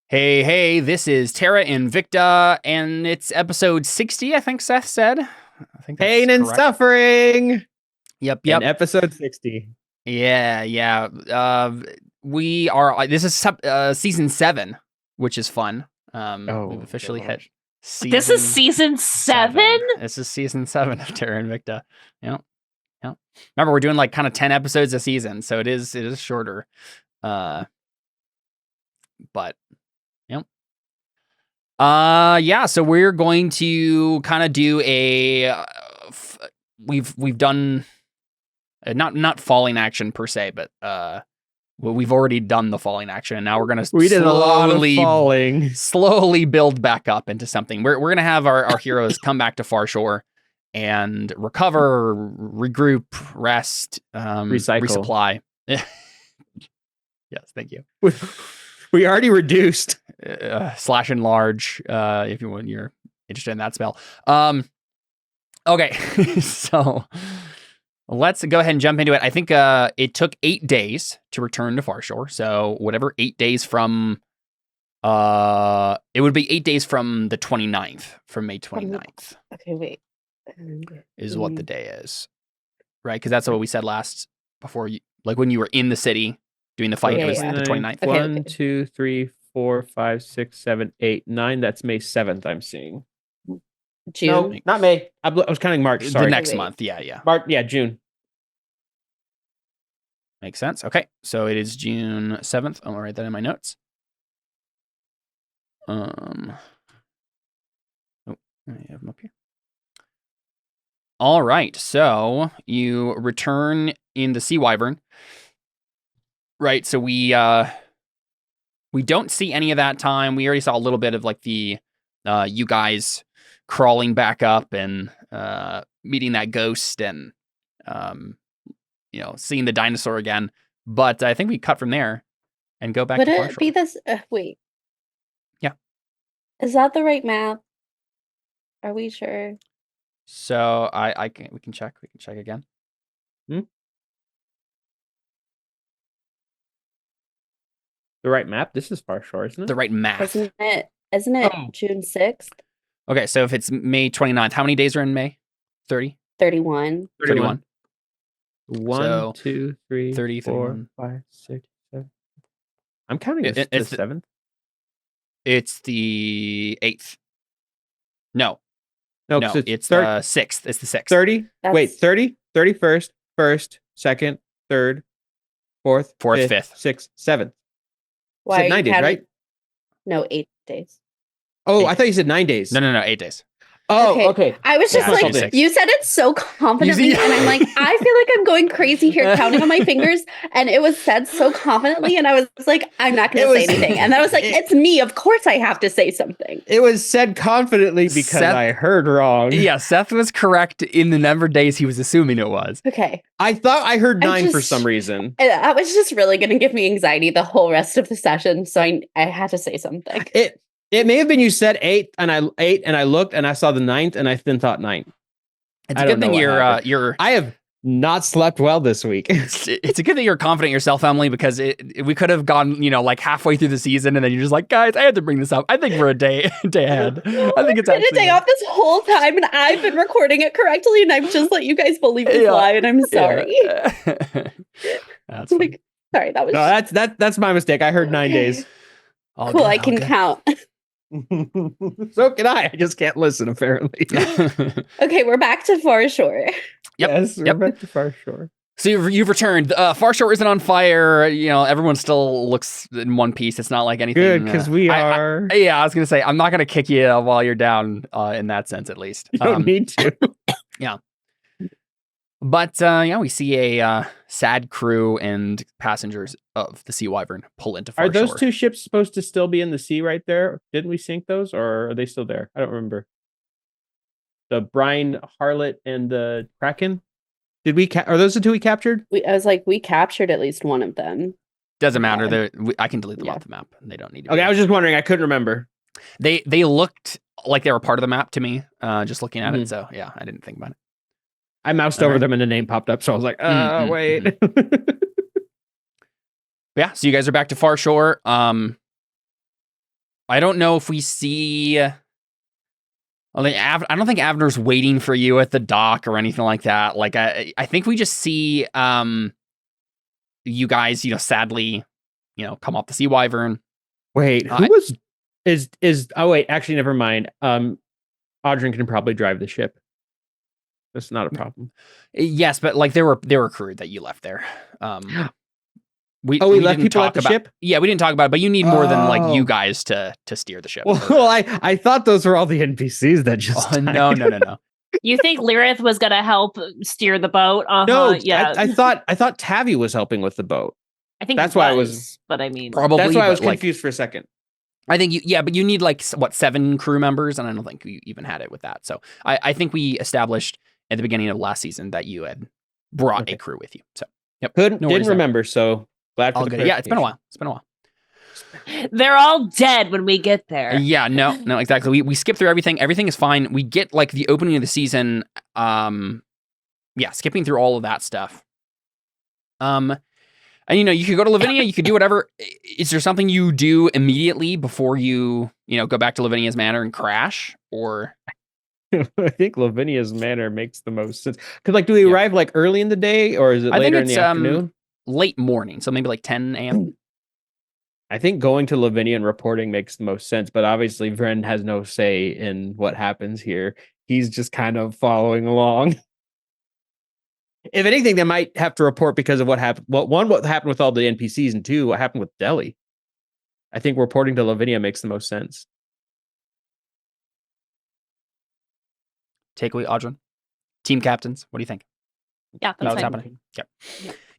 Hey, this is Terra Invicta, and it's episode 60, I think Seth said. I think that's Pain and correct. suffering. Yep. In episode 60. Yeah. We are, this is season 7, which is fun. We've officially hit season This is season 7? This is season 7 of Terra Invicta. Yep. Remember, we're doing like kind of 10 episodes a season, so it is shorter. But yeah, so we're going to kind of do we've done not falling action per se, but we've already done the falling action, and now we're gonna did a lot of falling. Slowly build back up into something. We're gonna have our heroes come back to Far Shore and recover, regroup, rest, resupply. Yes, thank you. We already reduced slash and large if you're interested in that spell. Okay, so let's go ahead and jump into it. I think it took 8 days to return to Far Shore. So whatever 8 days from it would be 8 days from the 29th, from May 29th. Okay, wait. Is what the day is. Right? Because that's what we said last before you, like when you were in the city doing the fight, it was the 29th. Okay. 1, 2, 3, 4, 5, 6, 7, 8, 9. That's May 7th, I'm seeing. June? No, not May. I was counting March. Sorry. The next month. Yeah. March, June. Makes sense. Okay. So it is June 7th. I'll write that in my notes. Oh, I have them up here. All right. So you return in the Sea Wyvern. Right. So we don't see any of that time. We already saw a little bit of like the you guys crawling back up and meeting that ghost and seeing the dinosaur again. But I think we cut from there and go back to Far Shore. Would it be this? Wait. Yeah. Is that the right map? Are we sure? So we can check. We can check again. The right map? This is Far Shore, isn't it? The right map. Isn't it June 6th? Okay, so if it's May 29th, how many days are in May? 30? 31. 31. 1, 2, 3, 30, 4, 5, 6, 7. I'm counting it's the 7th. It's the 8th. No, it's the 6th. It's the 6th. 30? Wait, 30? 31st, 1st, 2nd, 3rd, 4th, 5th, 6th, 7th. Why you said 9 days, right? No, 8 days. Oh, I thought you said 9 days. No, 8 days. Oh, okay. I was just you said it so confidently, and I'm like, I feel like I'm going crazy here, counting on my fingers, and it was said so confidently, and I was like, I'm not going to say anything. And then I was like, it's me. Of course I have to say something. It was said confidently because I heard wrong. Yeah, Seth was correct in the number of days he was assuming it was. Okay. I thought I heard 9 for some reason. That was just really going to give me anxiety the whole rest of the session, so I had to say something. It may have been you said 8 and I looked and I saw the 9th and I then thought 9. It's a good thing you're. I have not slept well this week. It's a good thing you're confident in yourself, Emily, because we could have gone, like halfway through the season and then you're just like, guys, I had to bring this up. I think we're a day ahead. I think it's actually a day off this whole time, and I've been recording it correctly, and I've just let you guys believe this lie, and I'm sorry. Yeah. That's like, sorry, that was. No, that's my mistake. I heard 9 days. Cool, I can count. So can I. I just can't listen, apparently. Okay, we're back to Far Shore. Yep. Yes, we're back to Far Shore. So you've returned. Far Shore isn't on fire. Everyone still looks in one piece. It's not like anything. Good, because we are. I was going to say, I'm not going to kick you while you're down in that sense, at least. You don't need to. Yeah. But we see a sad crew and passengers of the Sea Wyvern pull into Far Shore. Are those two ships supposed to still be in the sea right there? Didn't we sink those, or are they still there? I don't remember. The Brine Harlot and the Kraken. Did we? Are those the two we captured? I was like, we captured at least one of them. Doesn't matter. I can delete them off the map. They don't need to. Okay, I was just wondering. I couldn't remember. They looked like they were part of the map to me. Just looking at it. So yeah, I didn't think about it. I moused over them and the name popped up, so I was like, wait. Yeah, so you guys are back to Far Shore. I don't know if we see. I don't think Avner's waiting for you at the dock or anything like that. Like I think we just see you guys, sadly, come off the Sea Wyvern. Wait, who was is oh wait, actually never mind. Audrin can probably drive the ship. That's not a problem. Yes, but like there were crew that you left there. We left people at the ship? Yeah, we didn't talk about it, but you need more than like you guys to steer the ship. Well, I thought those were all the NPCs that just died. No. You think Lyrith was gonna help steer the boat? No, yeah. I thought Tavi was helping with the boat. I think that's why I was. But I mean, probably that's why I was confused for a second. I think but you need like 7 crew members, and I don't think you even had it with that. So I think we established at the beginning of last season that you had brought a crew with you. So didn't remember. So glad for the good. Yeah, it's been a while. They're all dead when we get there. Yeah, no, exactly. We skip through everything. Everything is fine. We get like the opening of the season. Skipping through all of that stuff. And you could go to Lavinia. You could do whatever. Is there something you do immediately before you go back to Lavinia's Manor and crash, or? I think Lavinia's Manor makes the most sense. Because do we arrive like early in the day, or is it later in the afternoon? Late morning, so maybe like 10 a.m. I think going to Lavinia and reporting makes the most sense, but obviously Vren has no say in what happens here. He's just kind of following along. If anything, they might have to report because of what happened. Well, one, what happened with all the NPCs, and two, what happened with Delhi. I think reporting to Lavinia makes the most sense. Takeaway, Audrin. Team captains, what do you think? Yeah, that's what's happening.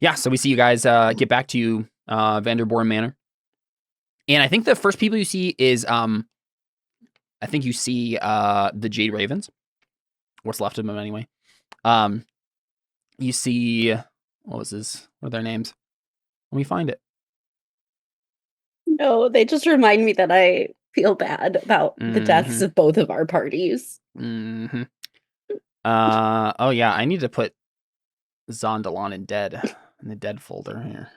Yeah. So we see you guys get back to Vanderboren Manor, and I think the first people you see is I think you see the Jade Ravens. What's left of them anyway. You see, what are their names? Let me find it. No, they just remind me that I feel bad about the deaths of both of our parties. Mm-hmm. Oh yeah, I need to put Zondalan in the dead folder here.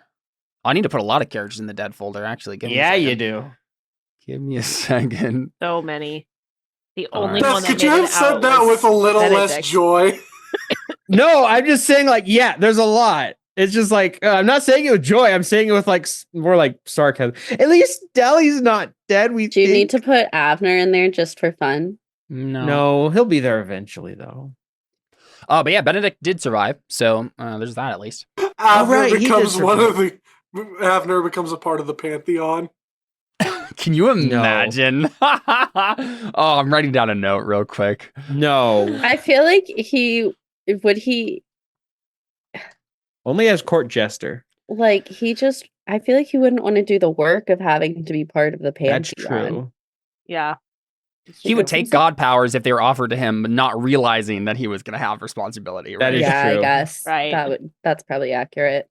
I need to put a lot of characters in the dead folder, actually. Give me a second. You do. Give me a second. So many. The only Beth, one that could you have said that with a little less joy? No, I'm just saying, there's a lot. It's just I'm not saying it with joy. I'm saying it with more like sarcasm. At least Delhi's not dead. Do you need to put Avner in there just for fun? No, he'll be there eventually, though. Oh, but yeah, Benedict did survive, so there's that at least. Avner becomes a part of the Pantheon. Can you imagine? No. Oh, I'm writing down a note real quick. No. I feel like only as court jester. I feel like he wouldn't want to do the work of having to be part of the Pantheon. That's true. Yeah. He would take god powers if they were offered to him, but not realizing that he was going to have responsibility. Right? That is true. I guess. Right. That's probably accurate.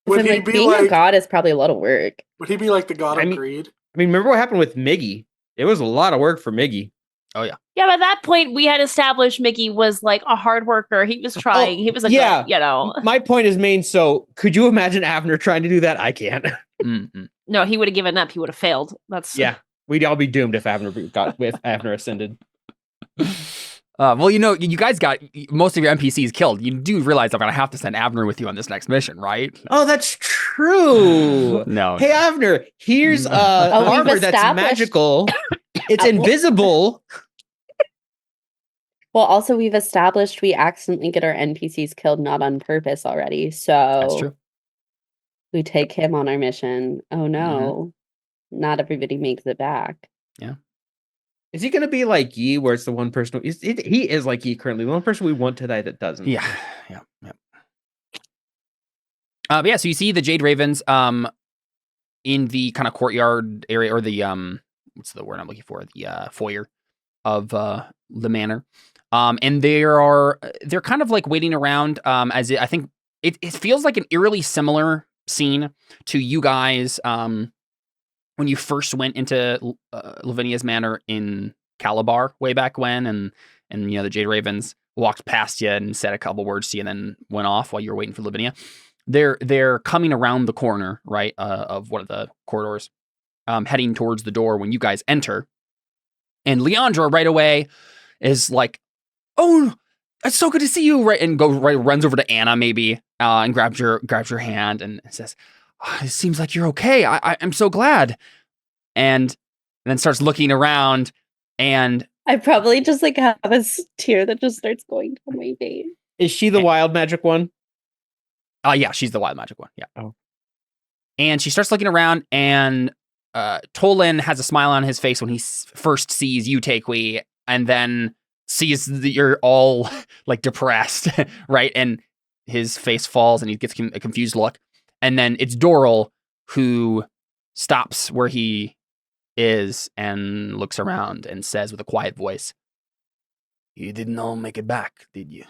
Would he be being a god is probably a lot of work. Would he be like the god of greed? I mean, remember what happened with Miggy? It was a lot of work for Miggy. Oh, yeah. Yeah, by that point, we had established Mickey was like a hard worker. He was trying. He was a good, My point is so could you imagine Avner trying to do that? I can't. Mm-hmm. No, he would have given up. He would have failed. We'd all be doomed if Avner ascended. Well, you guys got most of your NPCs killed. You do realize I'm going to have to send Avner with you on this next mission, right? Oh, that's true. No. Hey, Avner, here's armor that's magical. It's invisible. Well, also, we've established we accidentally get our NPCs killed, not on purpose already. So that's true. We take him on our mission. Oh, no. Not everybody makes it back. Yeah. Is he going to be like Yi, where it's the one person? He is like Yi currently. The one person we want to die that doesn't. Yeah. So you see the Jade Ravens in the kind of courtyard area, or the what's the word I'm looking for? The foyer of the manor. And they're kind of like waiting around as I think it feels like an eerily similar scene to you guys when you first went into Lavinia's Manor in Calabar way back when, and the Jade Ravens walked past you and said a couple words to you and then went off while you were waiting for Lavinia. They're coming around the corner, right, of one of the corridors, heading towards the door when you guys enter. And Leandra right away is like, "Oh, it's so good to see you!" Right, and runs over to Anna maybe and grabs your hand and says, "Oh, it seems like you're okay. I'm so glad." And then starts looking around, and I probably just like have a tear that just starts going down my face. Is she the wild magic one? Yeah, she's the wild magic one. Yeah. Oh. And she starts looking around, and Tolan has a smile on his face when he first sees you, Takewee, and then sees that you're all like depressed, right? And his face falls, and he gets a confused look. And then it's Doral who stops where he is and looks around and says with a quiet voice, "You didn't all make it back, did you?"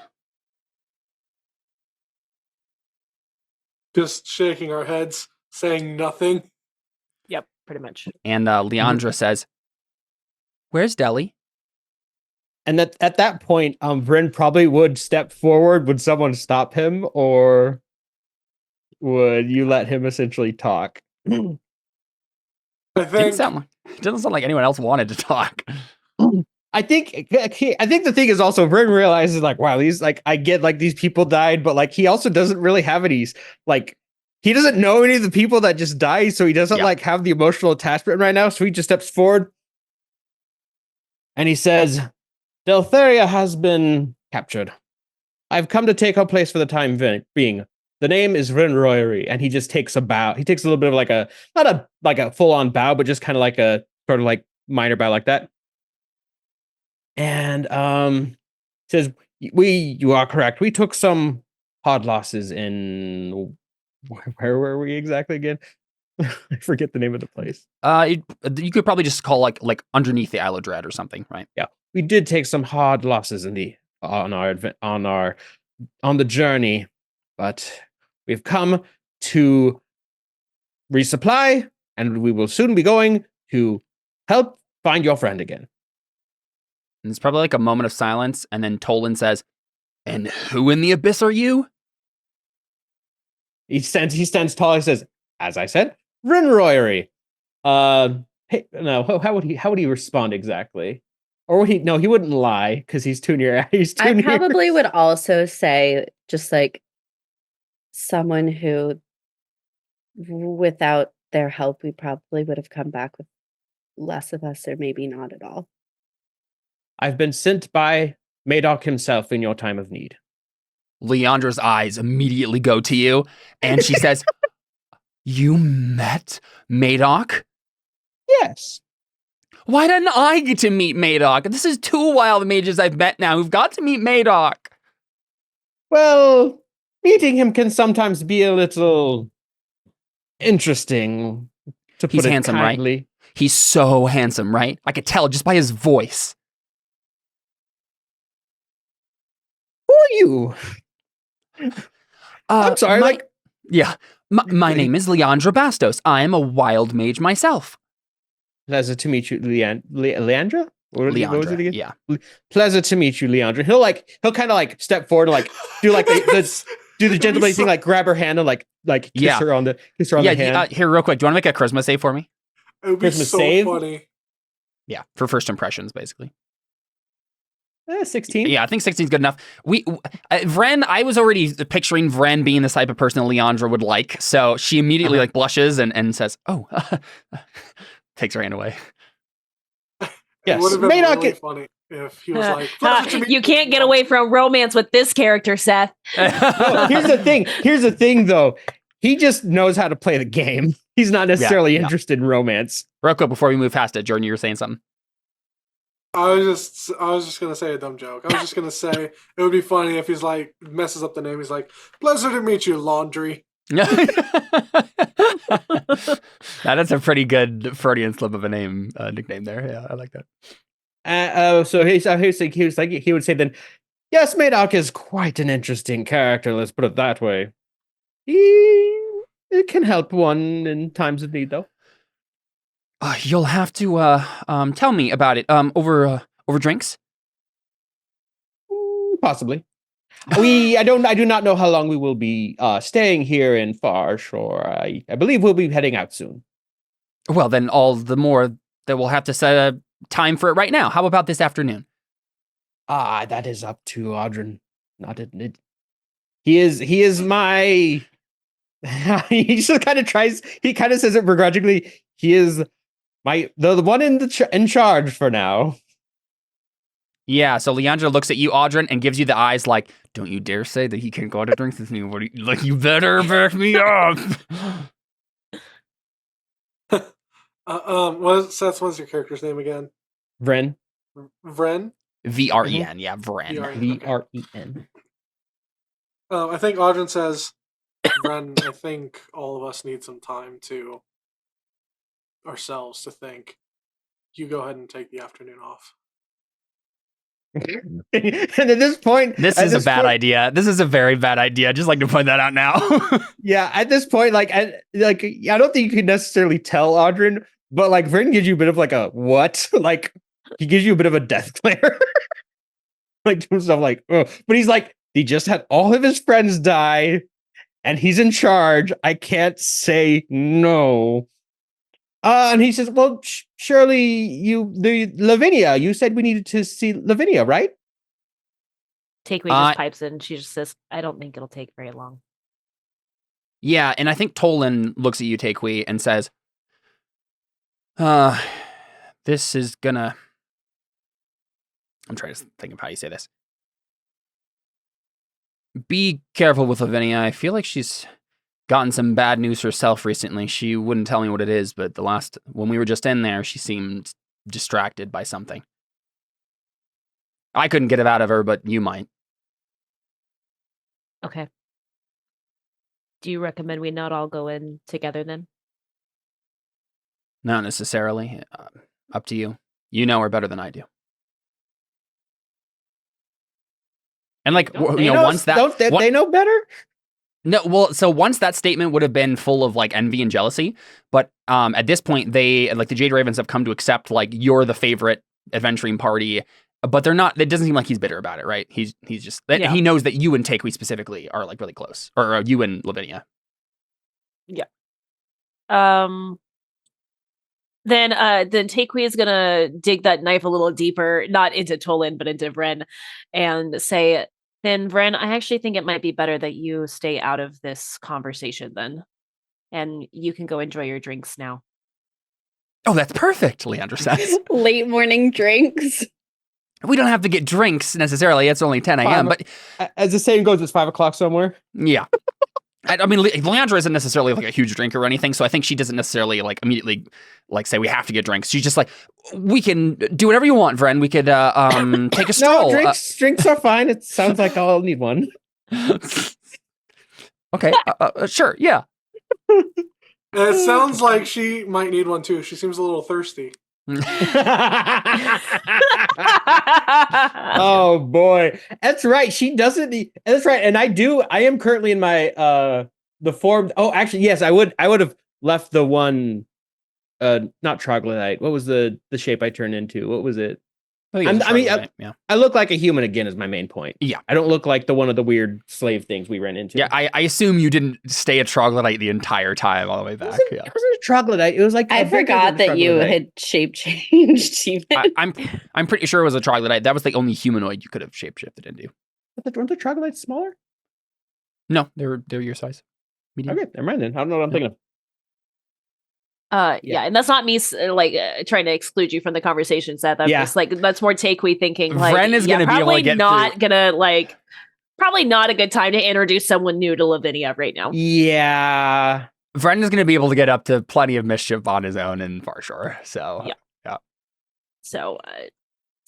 Just shaking our heads, saying nothing. Yep, pretty much. And Leandra says, "Where's Deli?" And at that point, Vryn probably would step forward. Would someone stop him, or would you let him essentially talk? I It think doesn't sound like anyone else wanted to talk. I think the thing is also Vryn realizes like, wow, these like I get like these people died, but like he also doesn't really have any like he doesn't know any of the people that just died, so he doesn't like have the emotional attachment right now. So he just steps forward and he says, "Deltheria has been captured. I've come to take her place for the time being. The name is Vryn Royery," and he just takes a bow. He takes a little bit of like a not a full on bow, but just kind of like a sort of like minor bow like that. And says, "You are correct. We took some hard losses in where were we exactly again? I forget the name of the place. You could probably just call like underneath the Isle of Dread or something, right? Yeah, we did take some hard losses on the journey, but we've come to resupply, and we will soon be going to help find your friend again." And it's probably like a moment of silence, and then Tolan says, "And who in the abyss are you?" He stands tall. He says, "As I said, Vryn Royery." Hey, no, how would he respond exactly? Or would he? No, he wouldn't lie because he's too near. I probably would also say just like someone who, without their help, we probably would have come back with less of us, or maybe not at all. "I've been sent by Madoc himself in your time of need." Leandra's eyes immediately go to you, and she says, "You met Madoc?" "Yes." "Why didn't I get to meet Madoc? This is 2 wild mages I've met now who've got to meet Madoc." "Well, meeting him can sometimes be a little interesting, to put He's it handsome, kindly." right? He's so handsome, right? I could tell just by his voice. "Who are you?" I'm sorry, my name is Leandra Bastos. I am a wild mage myself. "Pleasure to meet you, Leandra." What was it again? Yeah. "Pleasure to meet you, Leandra." He'll kind of like step forward and like do like the gentleman thing, like grab her hand and like kiss her on the hand. Here, real quick. Do you want to make a charisma save for me? it would be Christmas so save? funny. Yeah, for first impressions, basically. 16. Yeah, I think 16 is good enough. Vryn, I was already picturing Vryn being the type of person that Leandra would like, so she immediately like blushes and says, "Oh," takes her hand away. It Yes, would have been really funny if he was like, "Pleasure to meet You can't get away from romance with this character, Seth. No, here's the thing, though. He just knows how to play the game. He's not necessarily interested in romance. Real quick before we move past it, Jordan, you were saying something. I was just gonna say a dumb joke. I was just gonna say it would be funny if he's like messes up the name. He's like, "Pleasure to meet you, Laundry." That is a pretty good Freudian slip of a nickname there. Yeah, I like that. So he would say then, "Yes, Madoc is quite an interesting character. Let's put it that way. It can help one in times of need, though." You'll have to tell me about it over drinks. Possibly. I do not know how long we will be staying here in Far Shore. I believe we'll be heading out soon. Well, then all the more that we'll have to set a time for it right now. How about this afternoon? That is up to Audrin. Not it. He is my. He just kind of tries. He kind of says it begrudgingly. He is the one in charge for now. Yeah. So Leandra looks at you, Audrin, and gives you the eyes like, "Don't you dare say that he can't go out to drinks with me. Like, you better back me up." What's your character's name again? Vren. Vren? Vren, yeah, Vren. Vren. I think Audrin says, Vren, I think all of us need some time to ourselves to think. You go ahead and take the afternoon off. And at this point, this is a bad idea. This is a very bad idea. Just like to point that out now. Yeah, at this point, I don't think you can necessarily tell Audrin, but like Vren gives you a bit of like a what? Like he gives you a bit of a death glare. Like to himself, like, oh. But he's like, he just had all of his friends die, and he's in charge. I can't say no. And he says, well, surely Lavinia, you said we needed to see Lavinia, right? Takeway just pipes in. She just says, I don't think it'll take very long. Yeah, and I think Tolan looks at you, Takeway, and says, this is gonna... I'm trying to think of how you say this. Be careful with Lavinia. I feel like she's gotten some bad news herself recently. She wouldn't tell me what it is, but when we were just in there, she seemed distracted by something. I couldn't get it out of her, but you might. Okay. Do you recommend we not all go in together then? Not necessarily. Up to you. You know her better than I do. And like, once that... They know better? No, well, so once that statement would have been full of like envy and jealousy, but at this point, they, like the Jade Ravens have come to accept like you're the favorite adventuring party, but they're not, it doesn't seem like he's bitter about it, right? He's just, he knows that you and Takeway specifically are like really close, or you and Lavinia. Yeah. Then Takeway is gonna dig that knife a little deeper, not into Tolan, but into Vren, and say, then Vren, I actually think it might be better that you stay out of this conversation then. And you can go enjoy your drinks now. Oh, that's perfect, Leandra says. Late morning drinks. We don't have to get drinks necessarily. It's only 10 a.m. But as the saying goes, it's 5 o'clock somewhere. Yeah. I mean, Leandra isn't necessarily like a huge drinker or anything, so I think she doesn't necessarily like immediately like say we have to get drinks. She's just like, we can do whatever you want, Vren. We could take a stroll. No, drinks are fine. It sounds like I'll need one. Okay, sure, yeah. It sounds like she might need one too. She seems a little thirsty. Oh boy, that's right. She doesn't. That's right. And I am currently in my the form. Oh, actually, yes. I would have left the one. Not troglodyte. What was the shape I turned into? What was it? Yeah. I look like a human again. Is my main point. Yeah, I don't look like the one of the weird slave things we ran into. Yeah, I assume you didn't stay a troglodyte the entire time all the way back. It wasn't a troglodyte. It was like I forgot that you had shape changed. Even I'm pretty sure it was a troglodyte. That was the only humanoid you could have shapeshifted into. But weren't the troglodytes smaller? No, they're your size. Medium. Okay, never mind then. I don't know what I'm thinking of. Yeah, and that's not me trying to exclude you from the conversation, Seth. I'm just like, that's more Takeway thinking. Like, Vren is going to be able to get probably not a good time to introduce someone new to Lavinia right now. Yeah. Vren is going to be able to get up to plenty of mischief on his own in Far Shore. So, yeah. So,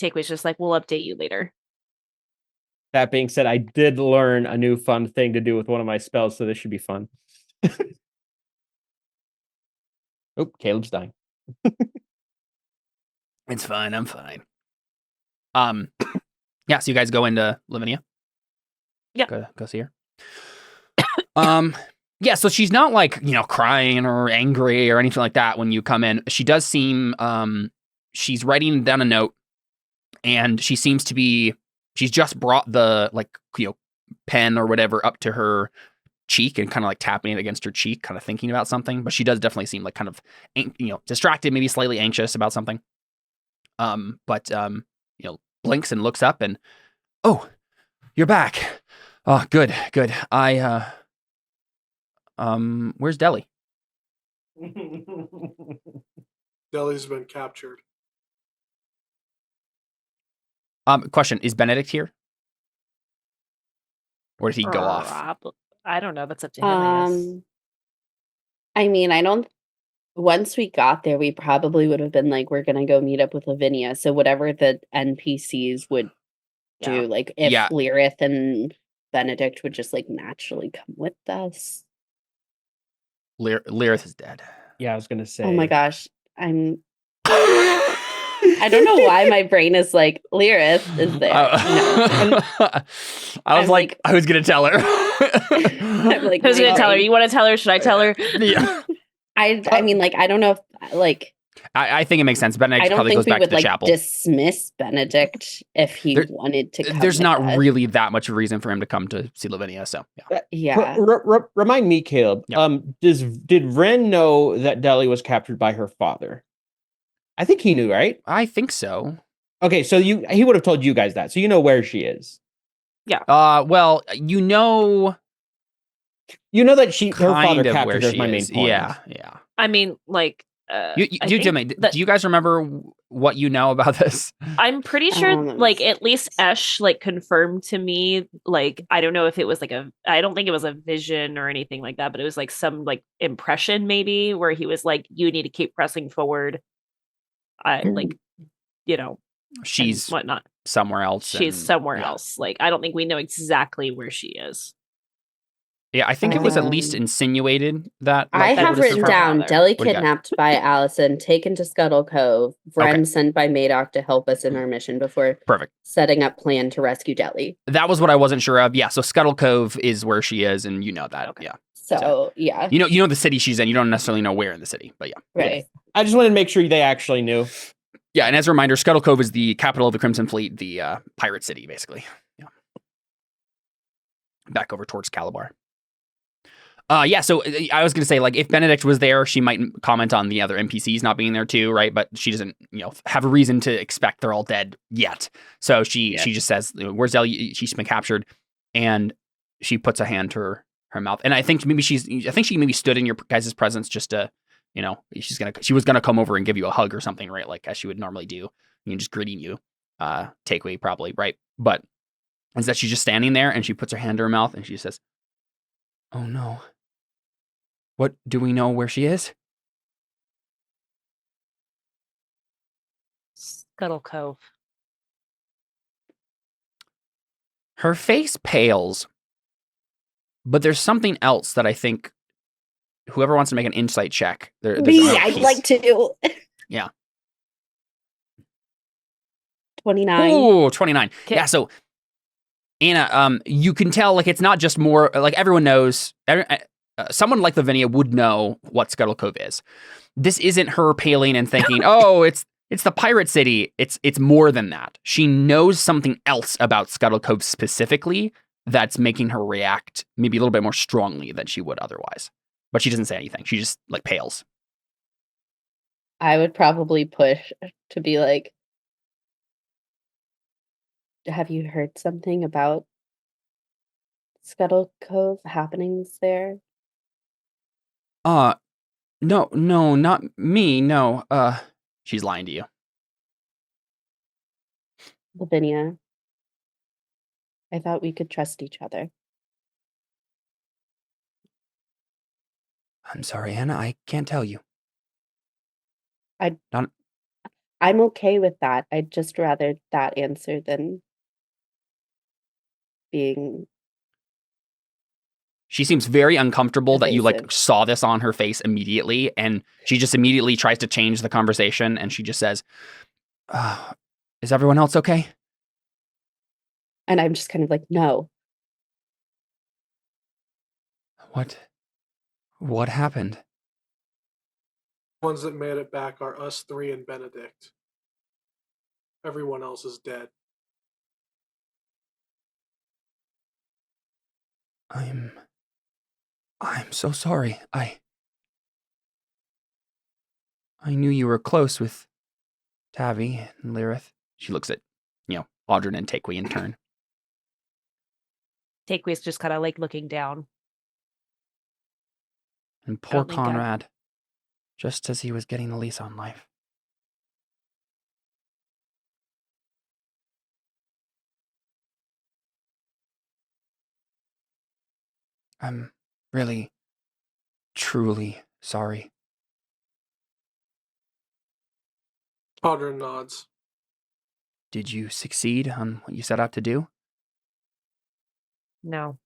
Takeway's just like, we'll update you later. That being said, I did learn a new fun thing to do with one of my spells, so this should be fun. Oh, Caleb's dying. It's fine. I'm fine. Yeah. So you guys go into Lavinia. Yeah. Go see her. Yeah. So she's not like crying or angry or anything like that when you come in. She does seem she's writing down a note, and she seems to be. She's just brought the pen or whatever up to her cheek and kind of like tapping it against her cheek, kind of thinking about something. But she does definitely seem like kind of, distracted, maybe slightly anxious about something. But blinks and looks up and, oh, you're back. Oh, good. Where's Deli? Deli's been captured. Question, is Benedict here? Or did he go off? I don't know. That's up to him, I guess. I mean, once we got there, we probably would have been like, we're gonna go meet up with Lavinia. So whatever the NPCs would do, like if Lyrith and Benedict would just like naturally come with us. Lyrith is dead. Yeah, I was gonna say. Oh my gosh. I don't know why my brain is like, Lyrith is there. No. I was like, I was gonna tell her. I'm like, who's gonna tell her? You want to tell her? Should I tell her? Yeah. I mean, like, I don't know if like. I think it makes sense. Benedict probably goes back to the chapel. Dismiss Benedict if he wanted to come. There's not really that much of a reason for him to come to see Lavinia, so yeah. Remind me, Caleb. Yeah. Did Vren know that Deli was captured by her father? I think he knew, right? I think so. Okay, so he would have told you guys that, so you know where she is. Yeah. Well, you know that her father captured her. Is my main point. Yeah. I mean, like. Do you guys remember what you know about this? I'm pretty sure, like, at least Esh, like, confirmed to me, like, I don't know if it was, like, I don't think it was a vision or anything like that, but it was, like, some, like, impression, maybe, where he was, like, you need to keep pressing forward. She's whatnot. Somewhere else. She's somewhere else. Like, I don't think we know exactly where she is. Yeah, I think it was at least insinuated that. I have written down Deli kidnapped by Allison, taken to Scuttle Cove, Vren sent by Madoc to help us in our mission before setting up plan to rescue Deli. That was what I wasn't sure of. Yeah, so Scuttle Cove is where she is, and you know that. Okay. Yeah. So yeah. You know the city she's in. You don't necessarily know where in the city, but yeah. Right. I just wanted to make sure they actually knew. Yeah, and as a reminder, Scuttle Cove is the capital of the Crimson Fleet, the pirate city, basically. Yeah. Back over towards Calabar. So I was going to say, like, if Benedict was there, she might comment on the other NPCs not being there too, right? But she doesn't, have a reason to expect they're all dead yet. So she just says, "Where's Ellie? She's been captured," and she puts a hand to her mouth. And I think she maybe stood in your guys' presence just to, she was gonna come over and give you a hug or something, right? Like as she would normally do, just greeting you, takeaway probably, right? But instead, she's just standing there and she puts her hand to her mouth and she says, "Oh no. What, do we know where she is?" Scuttle Cove. Her face pales, but there's something else that I think whoever wants to make an insight check. I'd like to. Yeah. 29. Oh, 29. Okay. Yeah, so Anna, you can tell, like, it's not just more, like, everyone knows, someone like Lavinia would know what Scuttle Cove is. This isn't her paling and thinking, oh, it's the pirate city. It's more than that. She knows something else about Scuttle Cove specifically that's making her react maybe a little bit more strongly than she would otherwise. But she doesn't say anything. She just, like, pales. I would probably push to be like, have you heard something about Scuttle Cove happenings there? No, not me. No. She's lying to you. Lavinia, I thought we could trust each other. I'm sorry, Anna. I can't tell you. I'm okay with that. I'd just rather that answer than being. She seems very uncomfortable evasive. That you, like, saw this on her face immediately, and she just immediately tries to change the conversation, and she just says, "Is everyone else okay?" And I'm just kind of like, no. What happened? The ones that made it back are us three and Benedict. Everyone else is dead. I'm so sorry. I knew you were close with Tavi and Lyrith. She looks at, Audrin and Takewee in turn. Takewee's just kind of like looking down. And poor Don't think that- Conrad, just as he was getting the lease on life. I'm really, truly sorry. Audrin nods. Did you succeed on what you set out to do? No.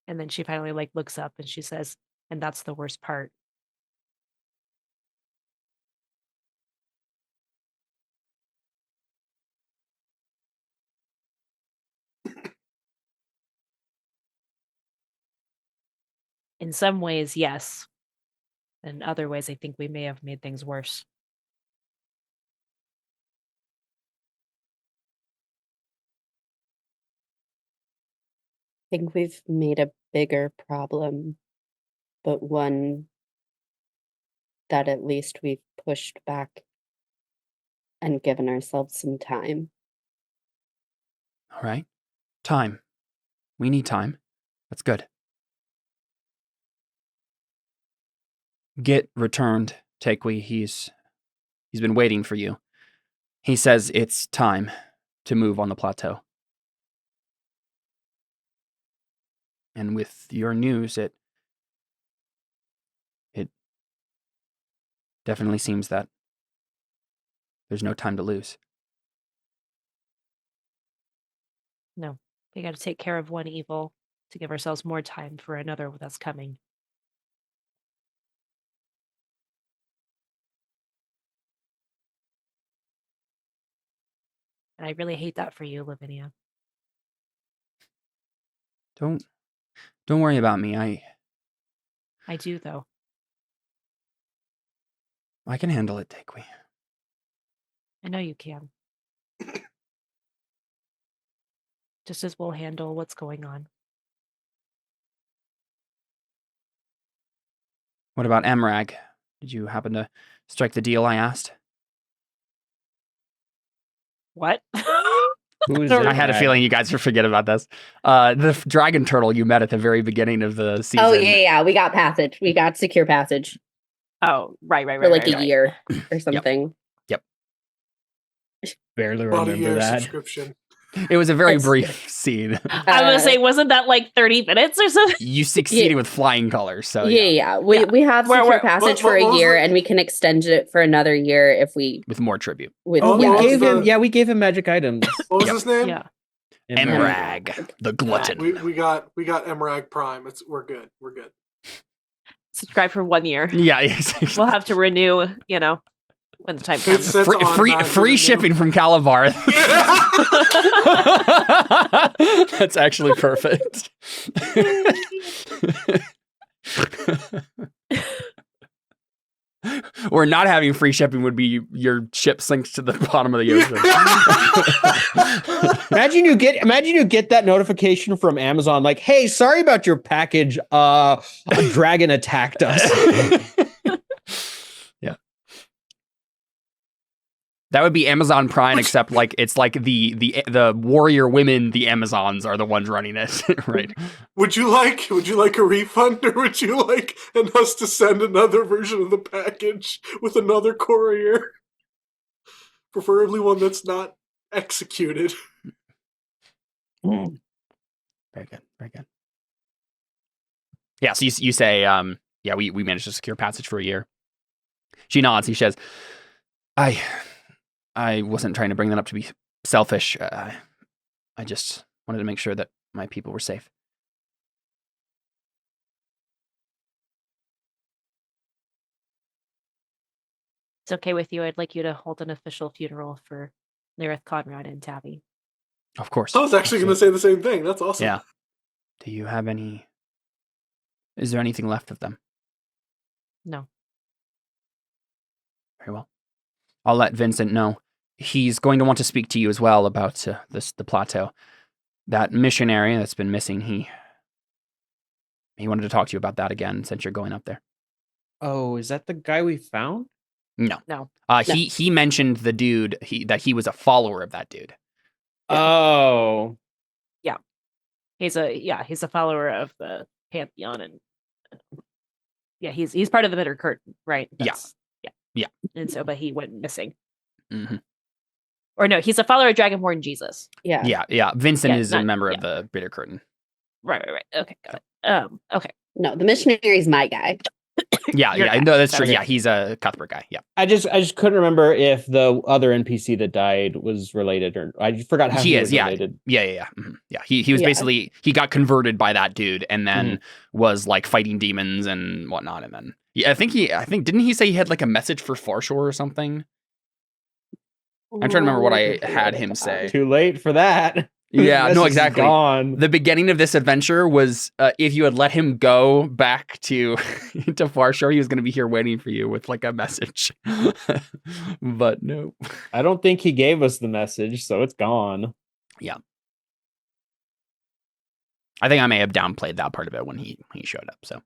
And then she finally like looks up and she says, and that's the worst part. In some ways, yes. In other ways, I think we may have made things worse. I think we've made a bigger problem, but one that at least we've pushed back and given ourselves some time. All right. Time. We need time. That's good. Get returned, Takewee. He's been waiting for you. He says it's time to move on the plateau. And with your news, it definitely seems that there's no time to lose. No, we got to take care of one evil to give ourselves more time for another that's coming. And I really hate that for you, Lavinia. Don't worry about me. I do, though. I can handle it, Takewee. I know you can. Just as we'll handle what's going on. What about Emrag? Did you happen to strike the deal I asked? What? Who is Sorry. I had a feeling you guys would forget about this. The dragon turtle you met at the very beginning of the season. Oh, yeah. We got passage. We got secure passage Oh, right. for like right, a year or something. Barely About a remember year that. subscription. It was a very It's- brief scene. I was gonna say, wasn't that like 30 minutes or something? You succeeded with flying colors, so yeah. We have Where- secure where- passage what for a was year, it? and we can extend it for another year if we with more tribute. with Oh, We what was gave him, the- we gave him magic items. What was Yep. his name? Yeah. Emrag, the glutton. We got Emrag Prime. We're good. We're good. Subscribe for 1 year. Yeah, exactly. We'll have to renew, when the time It's comes. set to automatically free renew. shipping from Calabar. That's actually perfect. Or not having free shipping would be your ship sinks to the bottom of the ocean. Imagine you get that notification from Amazon, like, "Hey, sorry about your package. A dragon attacked us." Yeah. That would be Amazon Prime, except like it's like the warrior women, the Amazons are the ones running it, right? Would you like a refund, or would you like us to send another version of the package with another courier? Preferably one that's not executed. Very good, very good. Yeah, so you say, yeah, we managed to secure passage for a year. She nods. He says, I wasn't trying to bring that up to be selfish. I just wanted to make sure that my people were safe. It's okay with you. I'd like you to hold an official funeral for Lyrith, Conrad, and Tabby. Of course. I was actually going to say the same thing. That's awesome. Yeah. Do you have any... Is there anything left of them? No. Very well. I'll let Vincent know. He's going to want to speak to you as well about the plateau. That missionary that's been missing, he wanted to talk to you about that again since you're going up there. Oh, is that the guy we found? No. No. He mentioned the dude that he was a follower of that dude. Yeah. Oh, He's a follower of the Pantheon, and he's part of the Bitter Curtain, right? Yeah. And so, but he went missing. Mm-hmm. Or no, he's a follower of Dragonborn Jesus. Yeah. Yeah. Vincent Yeah, is a member of the Bitter Curtain. Right. Okay, got it. Okay. No, the missionary is my guy. Yeah. Your guy. No, that's true. That's Yeah, he's a Cuthbert guy. Yeah. I just couldn't remember if the other NPC that died was related, or I forgot how he was related. Yeah. Mm-hmm. Yeah. He was basically, he got converted by that dude and then was like fighting demons and whatnot. And then I think didn't he say he had like a message for Farshore or something? I'm trying to remember what I had him say. Too late for that. Yeah, no, exactly. Gone. The beginning of this adventure was if you had let him go back to to Farshore, he was going to be here waiting for you with like a message. But no. I don't think he gave us the message, so it's gone. Yeah. I think I may have downplayed that part of it when he showed up. So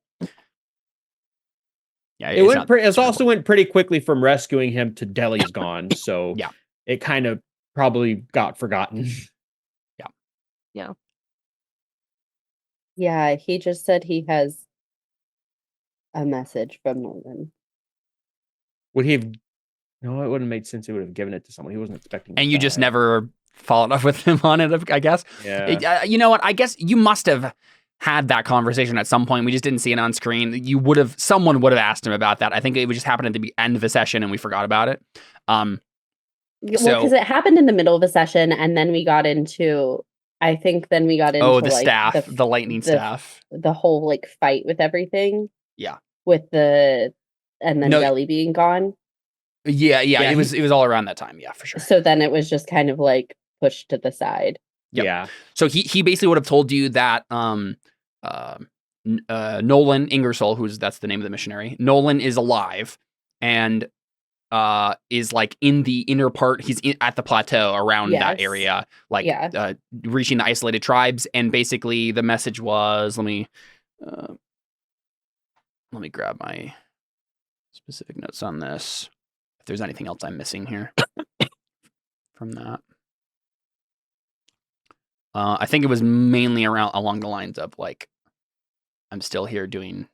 yeah, it also went pretty quickly from rescuing him to Deli's gone. So yeah, it kind of probably got forgotten. Yeah, he just said he has a message from Nolan. Would he have? No, it wouldn't have made sense. He would have given it to someone. He wasn't expecting. And you just never followed up with him on it, I guess. Yeah. You know what? I guess you must have had that conversation at some point. We just didn't see it on screen. Someone would have asked him about that. I think it would just happen at the end of the session and we forgot about it. Well, because it happened in the middle of the session, and then we got into. I think then we got into the staff, the lightning staff, the whole like fight with everything. Yeah, with and then Deli being gone. Yeah. It was all around that time. Yeah, for sure. So then it was just kind of like pushed to the side. Yep. Yeah. So he basically would have told you that Nolan Ingersoll, that's the name of the missionary. Nolan is alive and is like in the inner part. He's at the plateau around that area, like reaching the isolated tribes. And basically the message was, let me grab my specific notes on this. If there's anything else I'm missing here from that. I think it was mainly along the lines of like, I'm still here doing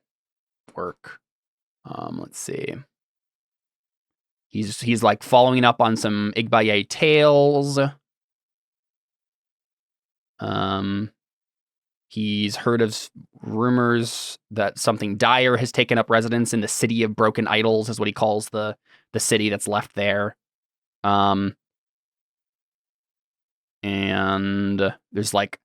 work. Let's see. He's like following up on some Igbaye tales. He's heard of rumors that something dire has taken up residence in the city of broken idols, is what he calls the city that's left there. And there's like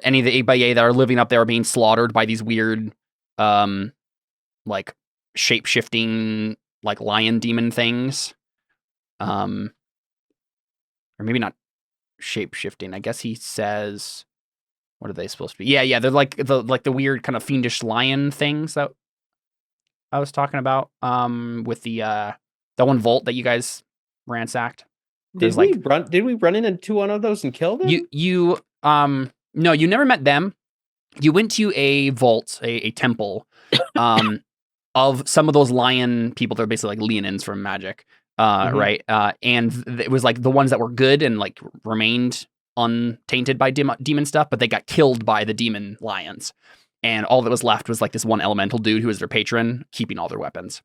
any of the Igbaye that are living up there are being slaughtered by these weird, like shape-shifting, like lion demon things. Or maybe not shape-shifting. I guess he says, what are they supposed to be? Yeah, they're like the weird kind of fiendish lion things that I was talking about with the one vault that you guys ransacked. Did we run into one of those and kill them? No, you never met them. You went to a vault, a temple, of some of those lion people that are basically like Leonins from Magic, right? And it was like the ones that were good and like remained untainted by demon stuff, but they got killed by the demon lions. And all that was left was like this one elemental dude who was their patron, keeping all their weapons.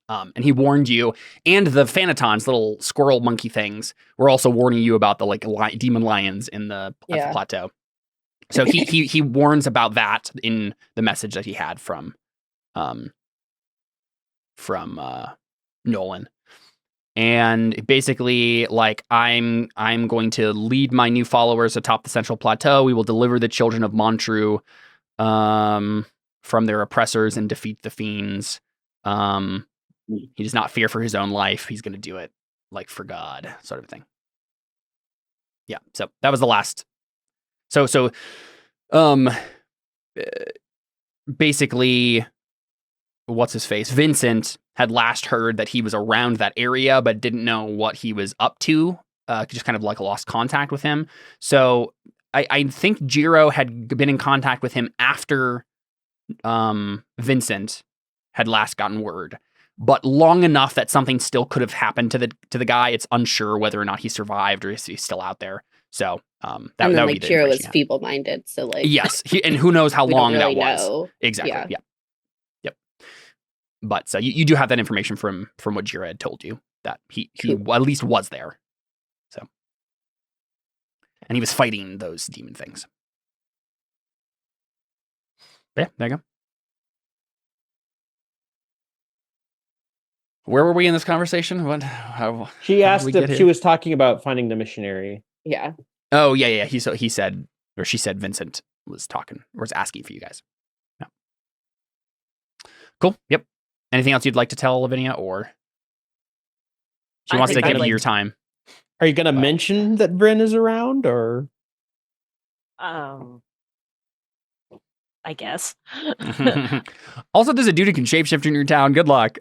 And he warned you, and the Phanatons, little squirrel monkey things, were also warning you about the like demon lions at the plateau. So he warns about that in the message that he had from Nolan. And basically, like, I'm going to lead my new followers atop the central plateau. We will deliver the children of Montru from their oppressors and defeat the fiends. He does not fear for his own life. He's going to do it like for God, sort of thing. Yeah. So that was the last. So basically, what's his face? Vincent had last heard that he was around that area, but didn't know what he was up to. Just kind of like lost contact with him. So I think Jiro had been in contact with him after Vincent had last gotten word, but long enough that something still could have happened to the guy. It's unsure whether or not he survived or if he's still out there. So that and then would like be the Kira was information you had. feeble-minded, so like Yes, and who knows how we don't long really that was. know. Exactly. Yeah. Yep. But so you do have that information from what Jira had told you, that he Cool. at least was there. So, and he was fighting those demon things. But yeah, there you go. Where were we in this conversation? How She how did asked we get if here? she was talking about finding the missionary. Yeah. Oh yeah. He said, or she said, Vincent was talking or was asking for you guys. Yeah. Cool. Yep. Anything else you'd like to tell Lavinia, or she I wants to think I'd give you like your to- time? Are you going to mention that Bryn is around, or? I guess. Also, there's a dude who can shapeshift in your town. Good luck.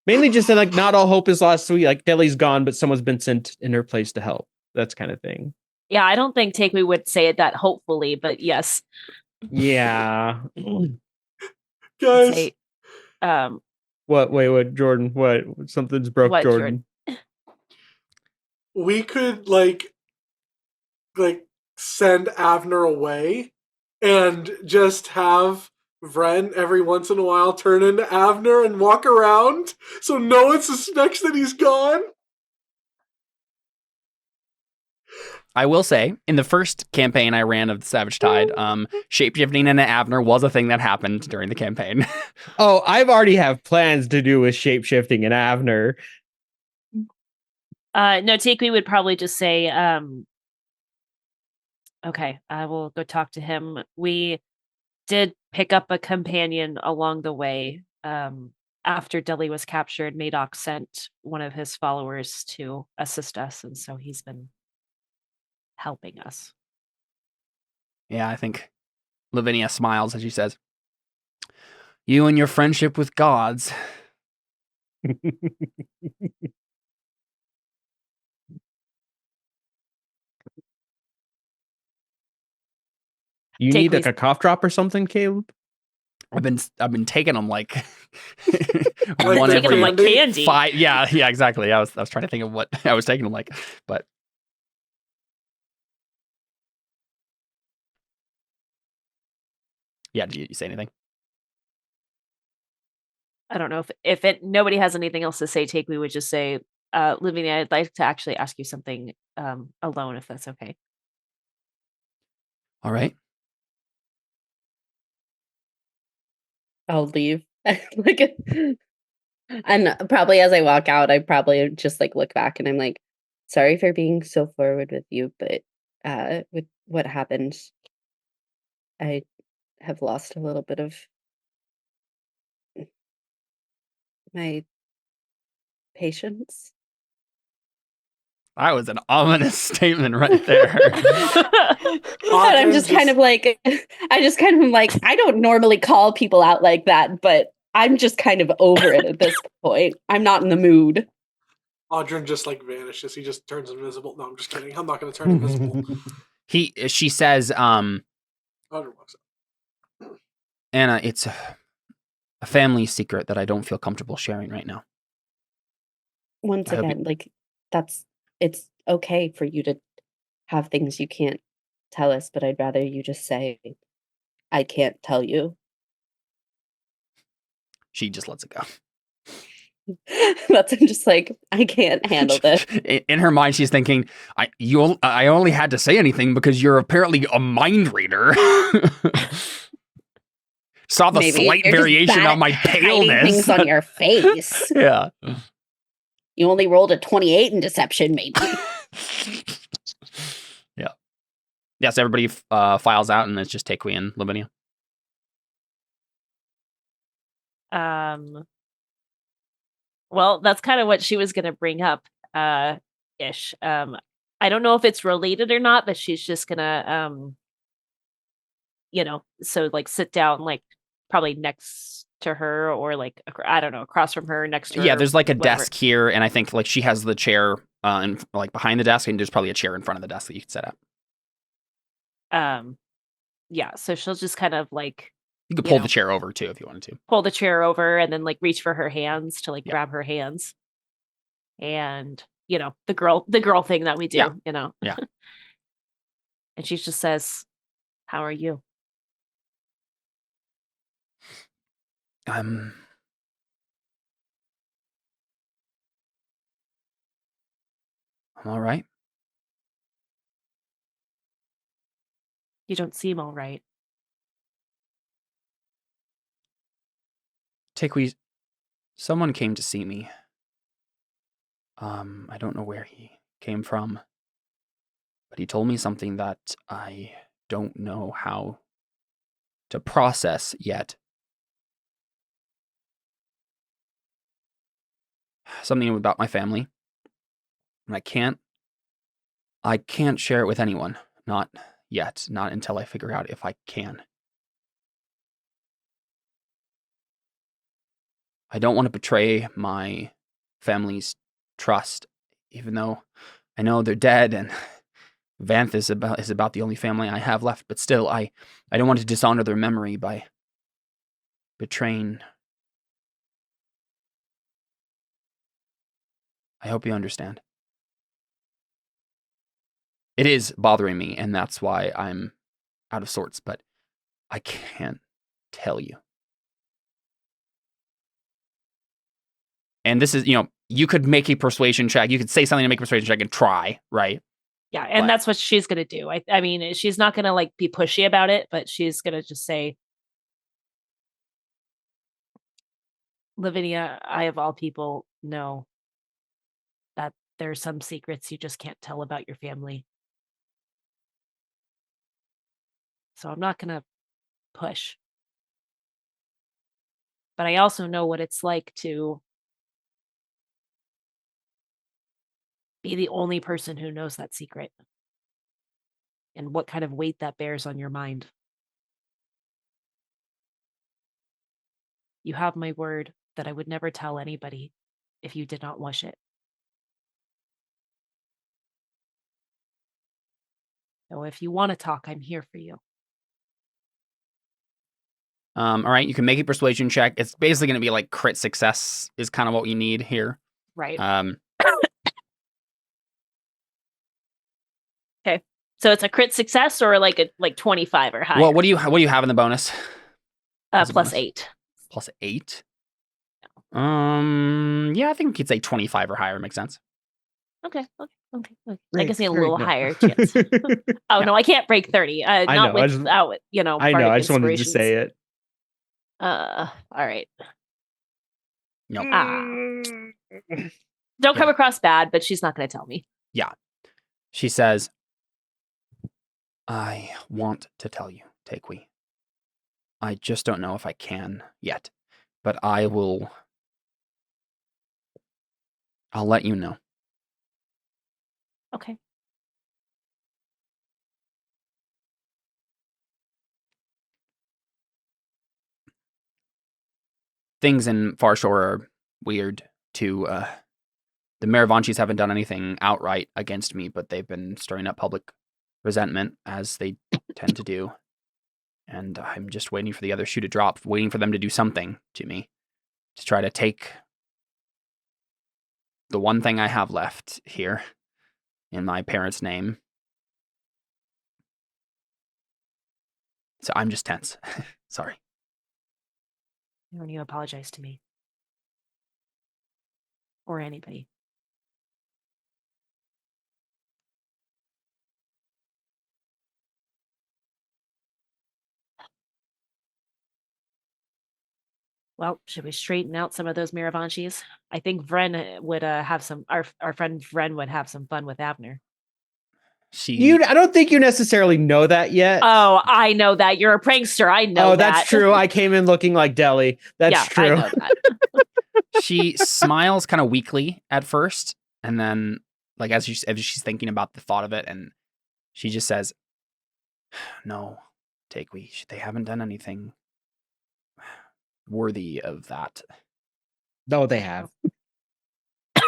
Mainly just that, like, not all hope is lost. So like Deli's gone, but someone's been sent in her place to help. That's kind of thing. Yeah, I don't think Takeway would say it that hopefully, but yes. Yeah. Guys, Say, What? Wait, Jordan? What? Something's broke, What, Jordan. we could like send Avner away and just have Vren every once in a while turn into Avner and walk around so no one suspects that he's gone. I will say, in the first campaign I ran of the Savage Tide, shapeshifting into Avner was a thing that happened during the campaign. Oh, I've already have plans to do with shapeshifting and Avner. no, Takeway would probably just say, okay, I will go talk to him. We did pick up a companion along the way. After Deli was captured, Madoc sent one of his followers to assist us, and so he's been helping us. Yeah, I think Lavinia smiles as she says, "You and your friendship with gods." You need Takeway's- like a cough drop or something, Caleb? I've been taking them like Like one Taking every them like candy. 5. Yeah, exactly. I was trying to think of what I was taking them like, but yeah. Did you say anything? I don't know if nobody has anything else to say. Takeway would just say, Lavinia, I'd like to actually ask you something alone, if that's okay. All right. I'll leave. Like, and probably as I walk out, I probably just like look back and I'm like, sorry for being so forward with you, but with what happened, I have lost a little bit of my patience. That was an ominous statement right there. And I'm just kind of like, I just kind of am like, I don't normally call people out like that, but I'm just kind of over it at this point. I'm not in the mood. Audrin just like vanishes. He just turns invisible. No, I'm just kidding. I'm not going to turn invisible. She says, Audrin walks up. Anna, it's a family secret that I don't feel comfortable sharing right now. Once I hope again, like it's okay for you to have things you can't tell us, but I'd rather you just say, I can't tell you. She just lets it go. I'm just like, I can't handle this. In her mind, she's thinking, I only had to say anything because you're apparently a mind reader. Saw the Maybe slight you're just variation bad on my at hiding paleness. things on your face. Yeah. You only rolled a 28 in deception, maybe. Yeah. Yes, everybody files out, and it's just Takeway and Lavinia. Well, that's kind of what she was going to bring up, ish. I don't know if it's related or not, but she's just gonna, so like sit down, like probably next to her, or like I don't know, across from her, next to her. Yeah, there's like a whatever. desk here, and I think like she has the chair and like behind the desk, and there's probably a chair in front of the desk that you can set up. Yeah, so she'll just kind of like You could pull the chair over too if you wanted to. pull the chair over and then like reach for her hands to like Yeah. grab her hands. And the girl thing that we do, Yeah. Yeah. And she just says, "How are you?" I'm all right. You don't seem all right. Takwe, someone came to see me. I don't know where he came from, but he told me something that I don't know how to process yet. Something about my family. And I can't share it with anyone. Not yet. Not until I figure out if I can. I don't want to betray my family's trust, even though I know they're dead and Vanth is about the only family I have left, but still I don't want to dishonor their memory by betraying. I hope you understand. It is bothering me, and that's why I'm out of sorts, but I can't tell you. And this is, you could make a persuasion check. You could say something to make a persuasion check and try, right? Yeah, and that's what she's going to do. I mean, she's not going to like be pushy about it, but she's going to just say, "Lavinia, I of all people know that there are some secrets you just can't tell about your family. So I'm not going to push. But I also know what it's like to be the only person who knows that secret and what kind of weight that bears on your mind. You have my word that I would never tell anybody if you did not wish it. So if you want to talk, I'm here for you." All right, you can make a persuasion check. It's basically going to be like crit success is kind of what you need here. Right. Okay. So it's a crit success or like 25 or higher. Well, what do you have in the bonus? Plus 8. Plus 8? Yeah, I think we could say 25 or higher makes sense. Okay. I guess a little higher chance. No, I can't break 30. Not without, I know. I just wanted to say it. All right. Nope. Don't come across bad, but she's not going to tell me. Yeah. She says, "I want to tell you, Takwe. I just don't know if I can yet, but I'll let you know." Okay. Things in Farshore are weird too. The Maravanchis haven't done anything outright against me, but they've been stirring up public resentment, as they tend to do. And I'm just waiting for the other shoe to drop, waiting for them to do something to me, to try to take the one thing I have left here in my parents' name. So I'm just tense. Sorry. When you apologize to me. Or anybody. Well, should we straighten out some of those Miravanchis? I think Vren would have some. Our friend Vren would have some fun with Avner. I don't think you necessarily know that yet. Oh, I know that. You're a prankster. I know that. Oh, that's true. I came in looking like Deli. That's true. I know that. She smiles kind of weakly at first, and then, like, as she's thinking about the thought of it, and she just says, "No, Takwe, they haven't done anything worthy of that." No, they have.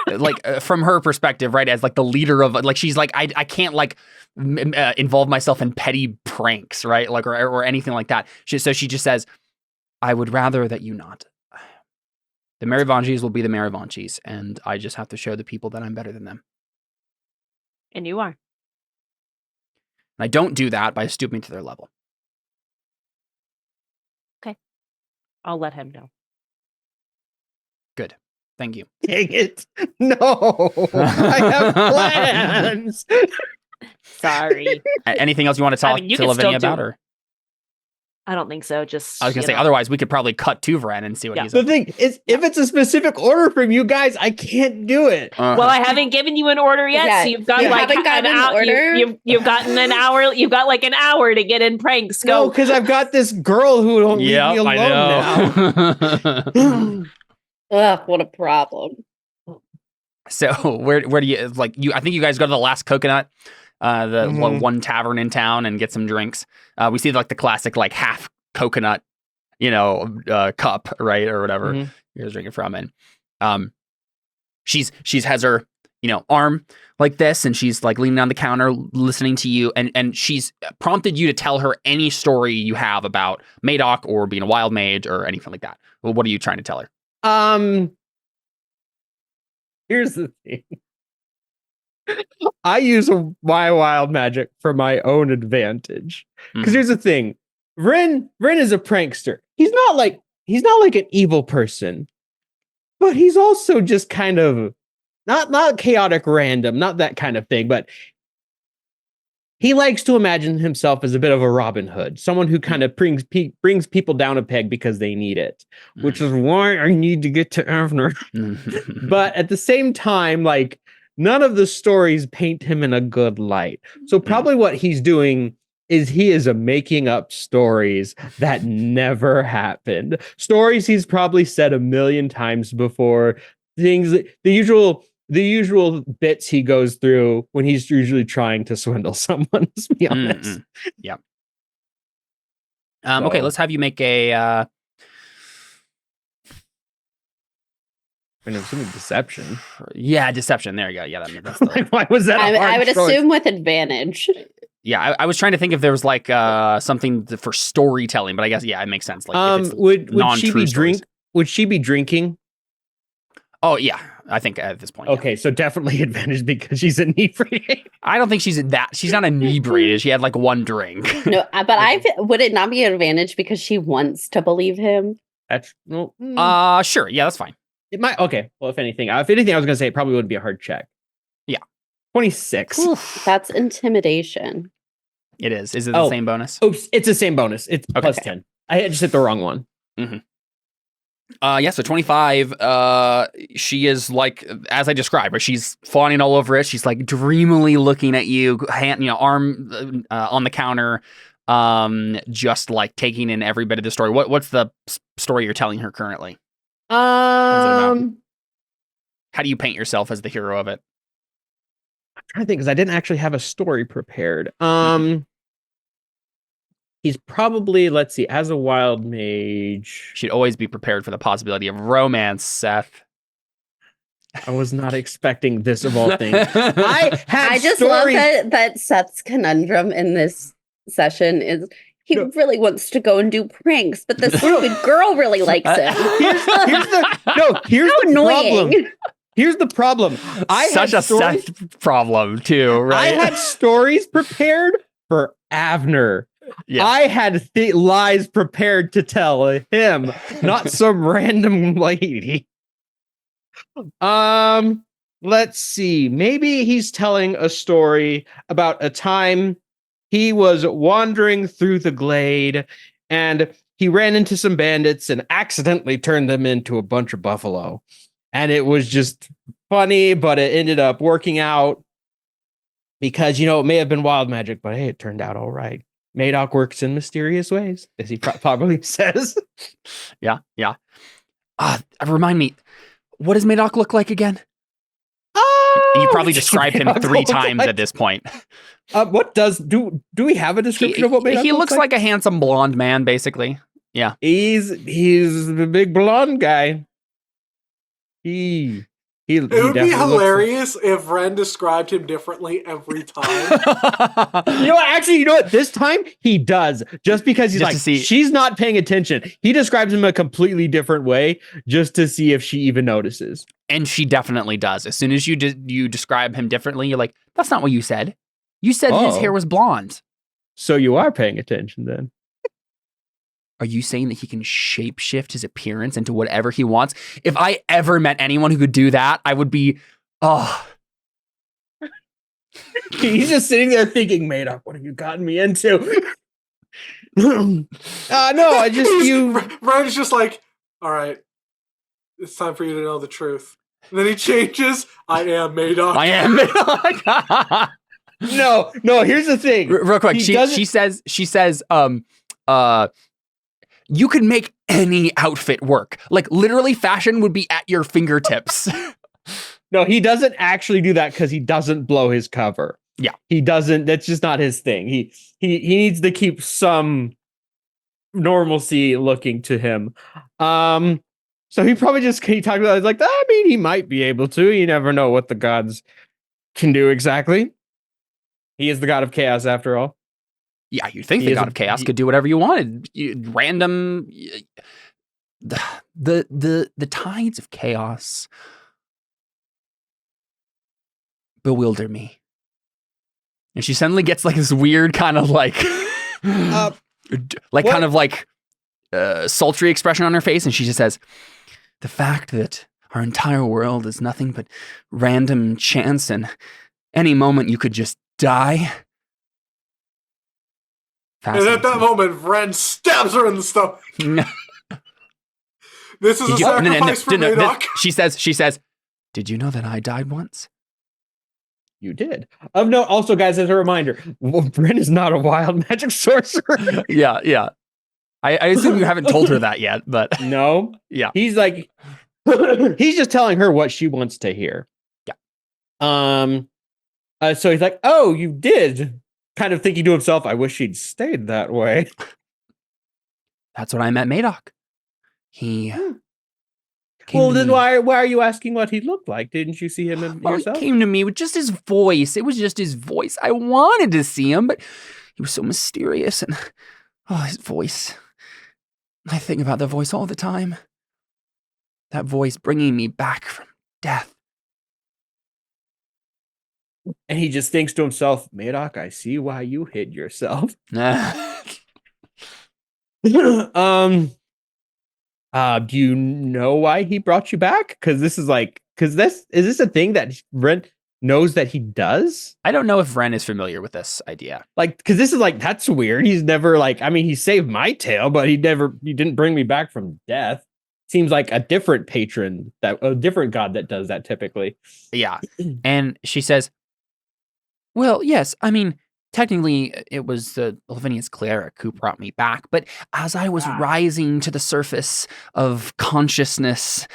like from her perspective, right, as like the leader of like she's like I can't like involve myself in petty pranks, right, like or anything like that. So she just says, I would rather that you not. The Marivanchis will be the Marivanchis, and I just have to show the people that I'm better than them. And you are. And I don't do that by stooping to their level. I'll let him know. Good. Thank you. Dang it. No. I have plans. Sorry. Anything else you want to talk you to can still Lavinia about? Or I don't think so. Just I was gonna say, otherwise we could probably cut to Vren and see what he's The up to. thing is, if it's a specific order from you guys, I can't do it. Uh-huh. Well, I haven't given you an order yet, Yeah, so you've got you like haven't gotten an hour. order? You've gotten an hour. You've got like an hour to get in pranks. No, Go. because I've got this girl who won't leave me alone I know. now. Ugh, what a problem. So where do you like you? I think you guys go to the Last Coconut, the one tavern in town, and get some drinks. We see like the classic like half coconut, cup, right, or whatever you guys drinking from, and she's has her arm like this, and she's like leaning on the counter listening to you, and she's prompted you to tell her any story you have about Madoc or being a wild mage or anything like that. Well, what are you trying to tell her? Here's the thing. I use my wild magic for my own advantage. Because here's the thing. Vren is a prankster. He's not like an evil person. But he's also just kind of not chaotic random, not that kind of thing, but he likes to imagine himself as a bit of a Robin Hood, someone who kind of brings people down a peg because they need it, which is why I need to get to Avner. But at the same time, like, none of the stories paint him in a good light. So probably what he's doing is he is making up stories that never happened. Stories he's probably said 1,000,000 times before. Things, the usual bits he goes through when he's usually trying to swindle someone, let's be honest. Yeah. Okay, let's have you make a I'm assuming deception. Yeah, deception. There you go. Yeah, that's the, Why was that? I would assume with advantage. yeah. I was trying to think if there was like something for storytelling, but I guess it makes sense. Like, if it's would she be stories. Would she be drinking? Oh yeah, I think at this point. Okay, so definitely advantage because she's inebriated. I don't think she's not inebriated. She had like one drink. No, but would it not be an advantage because she wants to believe him? That's no. Sure. Yeah, that's fine. It might. Okay. Well, if anything, I was gonna say it probably would be a hard check. Yeah. 26. Oof. That's intimidation. It is. Is it the same bonus? Oops, it's the same bonus. It's Okay. plus 10. I just hit the wrong one. Yeah, so 25, she is like, as I described, where she's fawning all over it. She's like dreamily looking at you, arm on the counter, just like taking in every bit of the story. What's the story you're telling her currently? How do you paint yourself as the hero of it? I'm trying to think because I didn't actually have a story prepared. He's probably, let's see, as a wild mage. She'd always be prepared for the possibility of romance, Seth. I was not expecting this of all things. I just love that Seth's conundrum in this session is he really wants to go and do pranks, but the stupid girl really likes him. Here's the annoying. problem. Here's the problem. Such a Seth problem, too, right? I had stories prepared for Avner. Yeah. I had lies prepared to tell him, not some random lady. Let's see. Maybe he's telling a story about a time he was wandering through the glade and he ran into some bandits and accidentally turned them into a bunch of buffalo. And it was just funny, but it ended up working out because, it may have been wild magic, but hey, it turned out all right. Madoc works in mysterious ways, as he probably says. Yeah. Remind me, what does Madoc look like again? You probably described him 3 times at this point. What do we have a description of what Madoc he looks like a handsome blonde man, basically. Yeah. He's the big blonde guy. He It would be definitely looks hilarious if Ren described him differently every time. You know what? Actually, you know what? This time he does, just because he's Just like, to see- she's not paying attention. He describes him a completely different way, just to see if she even notices. And she definitely does. As soon as you describe him differently, you're like, that's not what you said. You said his Oh. hair was blonde. So you are paying attention then. Are you saying that he can shapeshift his appearance into whatever he wants? If I ever met anyone who could do that, I would be, oh. He's just sitting there thinking, Madoc, what have you gotten me into? No, I just you. Ren's just like, all right, it's time for you to know the truth. And then he changes. I am Madoc. I am. No. Here's the thing. Real quick, He she says, you could make any outfit work. Like literally, fashion would be at your fingertips. No, he doesn't actually do that because he doesn't blow his cover. Yeah, he doesn't. That's just not his thing. He needs to keep some normalcy looking to him. So he probably just he talked about it like, I mean, he might be able to. You never know what the gods can do exactly. He is the god of chaos, after all. Yeah, you'd think the god of chaos could do whatever you wanted. Random, the tides of chaos bewilder me. And she suddenly gets like this weird kind of like, sultry expression on her face, and she just says, "The fact that our entire world is nothing but random chance, and any moment you could just die." And at that moment, Ren stabs her in the stomach. This is a sacrifice for Madoc. She says, "Did you know that I died once?" You did. No, also, guys, as a reminder, Bryn is not a wild magic sorcerer. Yeah. I assume you haven't told her that yet, but no. Yeah. He's like, he's just telling her what she wants to hear. Yeah. So he's like, oh, you did. Kind of thinking to himself, I wish he'd stayed that way. That's what I met Madoc. He Well, then why are you asking what he looked like? Didn't you see him yourself? He came to me with just his voice. It was just his voice. I wanted to see him, but he was so mysterious, and his voice. I think about the voice all the time. That voice bringing me back from death. And he just thinks to himself, Madoc, I see why you hid yourself. Do you know why he brought you back? Because this is is this a thing that Ren knows that he does? I don't know if Ren is familiar with this idea. Because this is that's weird. He's never he saved my tail, but he didn't bring me back from death. Seems like a different patron, a different god that does that typically. Yeah. And she says, well, yes, I mean, technically it was the Lavinia's cleric who brought me back, but as I was rising to the surface of consciousness,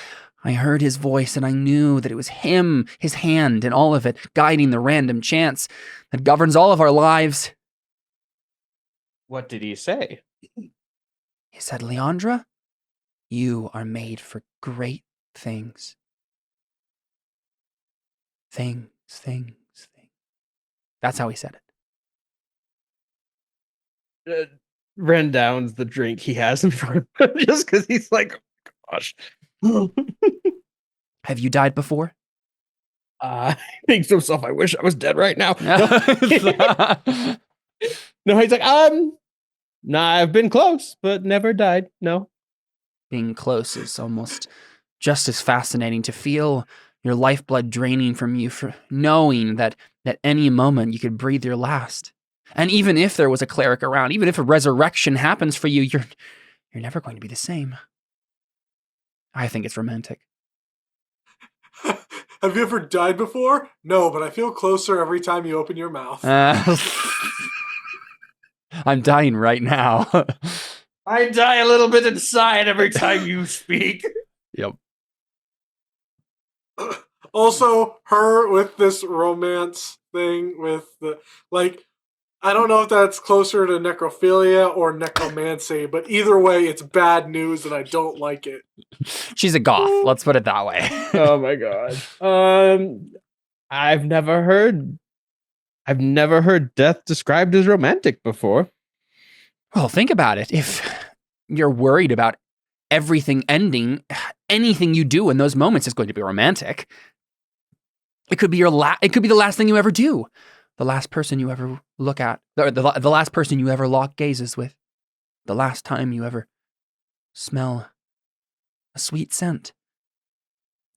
I heard his voice and I knew that it was him, his hand and all of it, guiding the random chance that governs all of our lives. What did he say? He said, Leandra, you are made for great things. Things. That's how he said it. Ren downs the drink he has in front of him just because he's like, oh, gosh. Have you died before? He thinks to himself, I wish I was dead right now. No, he's like, nah, I've been close, but never died. No. Being close is almost just as fascinating, to feel your lifeblood draining from you, for knowing that at any moment you could breathe your last. And even if there was a cleric around, even if a resurrection happens for you, you're never going to be the same. I think it's romantic. Have you ever died before? No, but I feel closer every time you open your mouth. I'm dying right now. I die a little bit inside every time you speak. Yep. Also, her with this romance thing with the I don't know if that's closer to necrophilia or necromancy, but either way, it's bad news and I don't like it. She's a goth. Let's put it that way. Oh my god. I've never heard death described as romantic before. Well, think about it. If you're worried about everything ending, anything you do in those moments is going to be romantic. It could be it could be the last thing you ever do. The last person you ever look at, or the last person you ever lock gazes with, the last time you ever smell a sweet scent.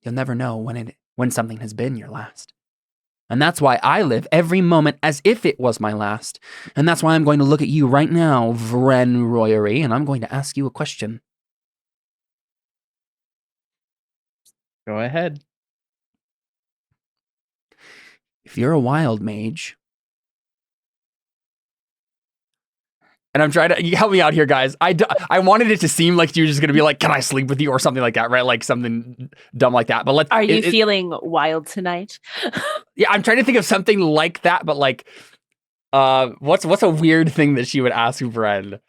You'll never know when something has been your last. And that's why I live every moment as if it was my last. And that's why I'm going to look at you right now, Vren Royery, and I'm going to ask you a question. Go ahead. If you're a wild mage, and I'm trying to, you help me out here, guys. I wanted it to seem like you were just going to be like, can I sleep with you or something like that, right? Like something dumb like that. But Are you feeling wild tonight? Yeah, I'm trying to think of something like that, but like, what's a weird thing that she would ask Vren?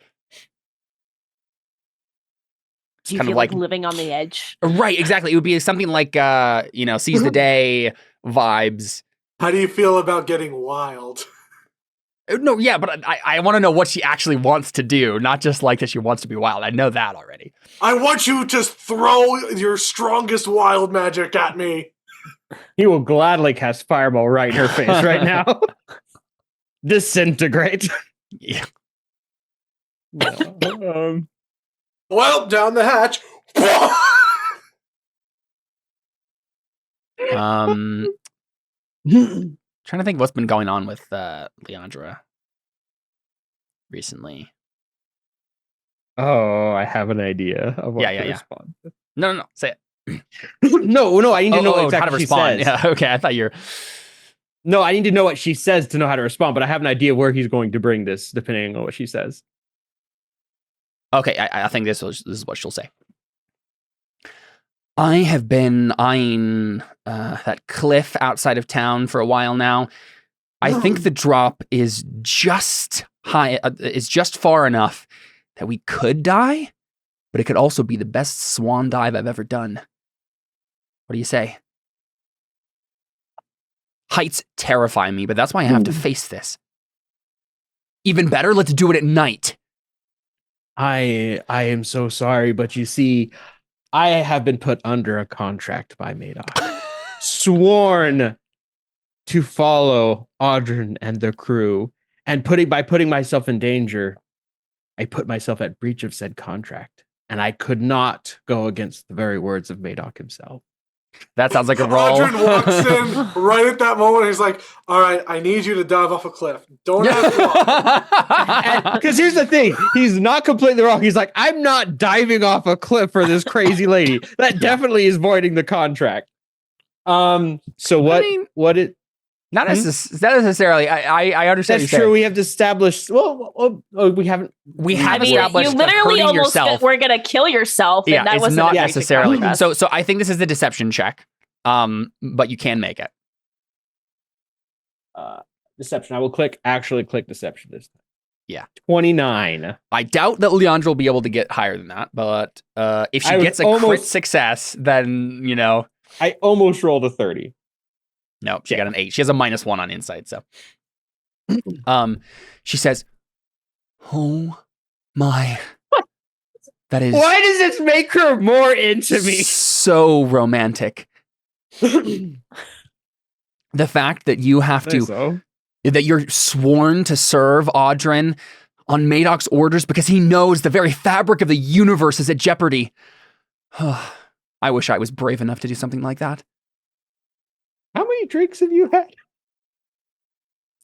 Do you feel like living on the edge? Right, exactly. It would be something like, seize the day vibes. How do you feel about getting wild? No, yeah, but I want to know what she actually wants to do, not just like that she wants to be wild. I know that already. I want you to throw your strongest wild magic at me. He will gladly cast Fireball right in her face right now. Disintegrate. Yeah. Well, down the hatch. Trying to think what's been going on with Leandra recently. Oh, I have an idea of what to respond. No, say it. no, I need to know exactly how to what she respond. says. Yeah, okay, I thought you're... No, I need to know what she says to know how to respond, but I have an idea where he's going to bring this, depending on what she says. Okay, I think this is what she'll say. I have been eyeing that cliff outside of town for a while now. I think the drop is just far enough that we could die, but it could also be the best swan dive I've ever done. What do you say? Heights terrify me, but that's why I have to face this. Even better, let's do it at night. I am so sorry, but you see, I have been put under a contract by Madoc. Sworn to follow Audryn and the crew. And by putting myself in danger, I put myself at breach of said contract. And I could not go against the very words of Madoc himself. That sounds like a roll. Audryn walks in right at that moment. He's like, all right, I need you to dive off a cliff. Don't ask why. Because here's the thing. He's not completely wrong. He's like, I'm not diving off a cliff for this crazy lady. That definitely is voiding the contract. So what it... Not necessarily. I understand. That's true. We have established. We haven't. We have established. You literally hurting almost yourself. We're gonna kill yourself. Yeah, and that it's wasn't not necessarily. progress. So I think this is the deception check. But you can make it. Deception. I will actually click deception this time. Yeah. 29. I doubt that Leandra will be able to get higher than that, but if she gets a crit success, then I almost rolled a 30. No, she got an 8. She has a -1 on insight, so. She says, "Oh my." That is. Why does this make her more into me? So romantic. The fact that you have to, that you're sworn to serve Audryn on Madoc's orders because he knows the very fabric of the universe is at jeopardy. I wish I was brave enough to do something like that. How many drinks have you had?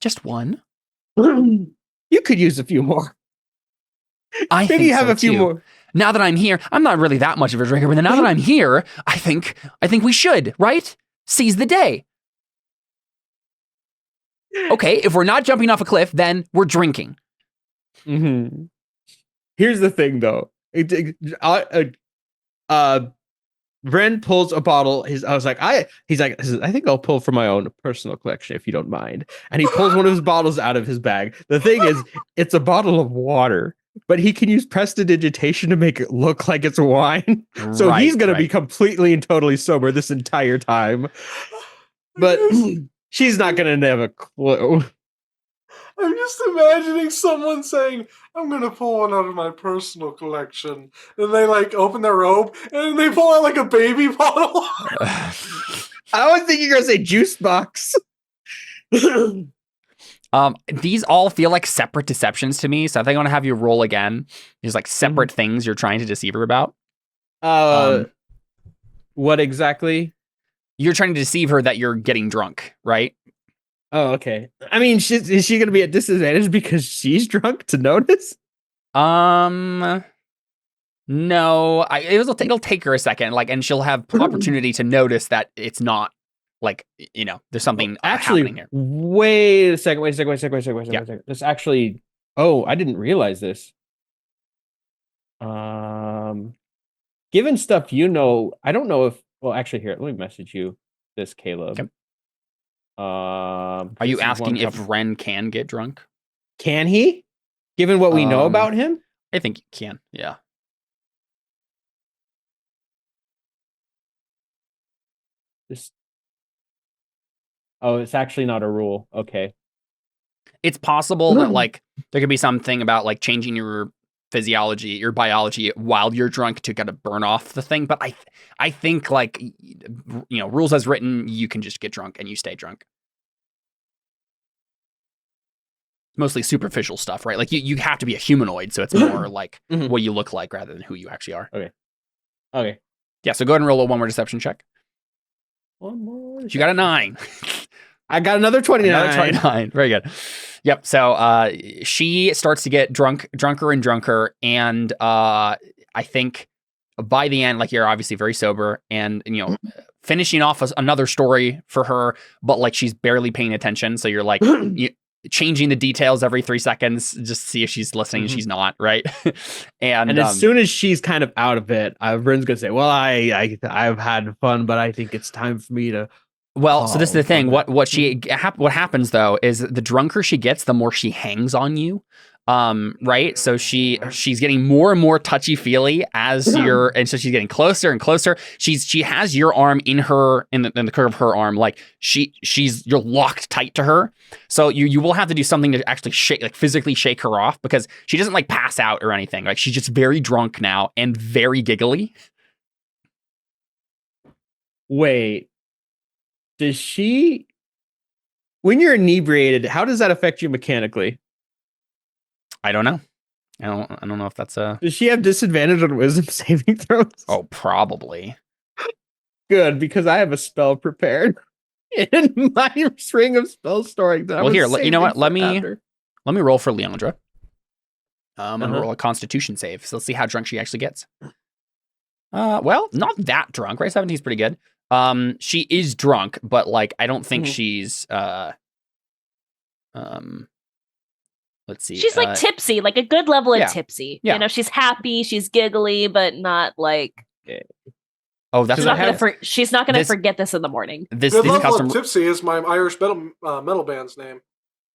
Just one. You could use a few more. I think you have so a few too. more. Now that I'm here, I'm not really that much of a drinker, but now that I'm here, I think we should, right? Seize the day. Okay, if we're not jumping off a cliff, then we're drinking. Mm-hmm. Here's the thing, though. Vren pulls a bottle. He's like, I think I'll pull from my own personal collection if you don't mind. And he pulls one of his bottles out of his bag. The thing is, it's a bottle of water, but he can use prestidigitation to make it look like it's wine. So he's going to be completely and totally sober this entire time. But she's not going to have a clue. I'm just imagining someone saying, I'm going to pull one out of my personal collection. And they like open their robe and they pull out like a baby bottle. I was thinking you're going to say juice box. These all feel like separate deceptions to me. So I think I want to have you roll again. These like separate things you're trying to deceive her about. What exactly? You're trying to deceive her that you're getting drunk, right? Oh, okay. I mean, is she going to be at disadvantage because she's drunk to notice? No. It'll take her a second, like, and she'll have opportunity to notice that it's not like, there's something happening here. Wait a second. This actually. Oh, I didn't realize this. Given stuff, I don't know if. Well, actually, here, let me message you this, Caleb. Okay. Are you asking if Ren can get drunk? Can he? Given what we know about him? I think he can, yeah. It's actually not a rule. Okay. It's possible that, like, there could be something about, like, changing your physiology, your biology while you're drunk to kind of burn off the thing. But I think, like, rules as written, you can just get drunk and you stay drunk. Mostly superficial stuff, right? Like you have to be a humanoid, so it's more like what you look like rather than who you actually are. Okay. Yeah, so go ahead and roll a 1 more deception check. One more. You got a 9. I got another 29. Another 29. Very good. Yep. So she starts to get drunker and drunker, and I think by the end, like, you're obviously very sober, and finishing off another story for her, but like she's barely paying attention. So you're like changing the details every 3 seconds just to see if she's listening and she's not, right? and as soon as she's kind of out of it, Vren's gonna say, well, I've had fun, but I think it's time for me to. Well, so this is the thing. What happens though is the drunker she gets, the more she hangs on you. Right. So she's getting more and more touchy feely and so she's getting closer and closer. She has your arm in the curve of her arm. Like you're locked tight to her. So you will have to do something to actually physically shake her off, because she doesn't like pass out or anything. Like she's just very drunk now and very giggly. Wait, does she, when you're inebriated, how does that affect you mechanically? I don't know. I don't know if that's a. Does she have disadvantage on wisdom saving throws? Oh, probably. Good, because I have a spell prepared in my string of spell storing. Well, here, you know what? Let me roll for Leandra. I'm gonna roll a Constitution save. So let's see how drunk she actually gets. Well, not that drunk, right? 17 is pretty good. She is drunk, but like I don't think she's let's see. She's like tipsy, like a good level of tipsy. Yeah. She's happy, she's giggly, but not like. Oh, that's she's not gonna forget this in the morning. Good level of tipsy is my Irish metal band's name.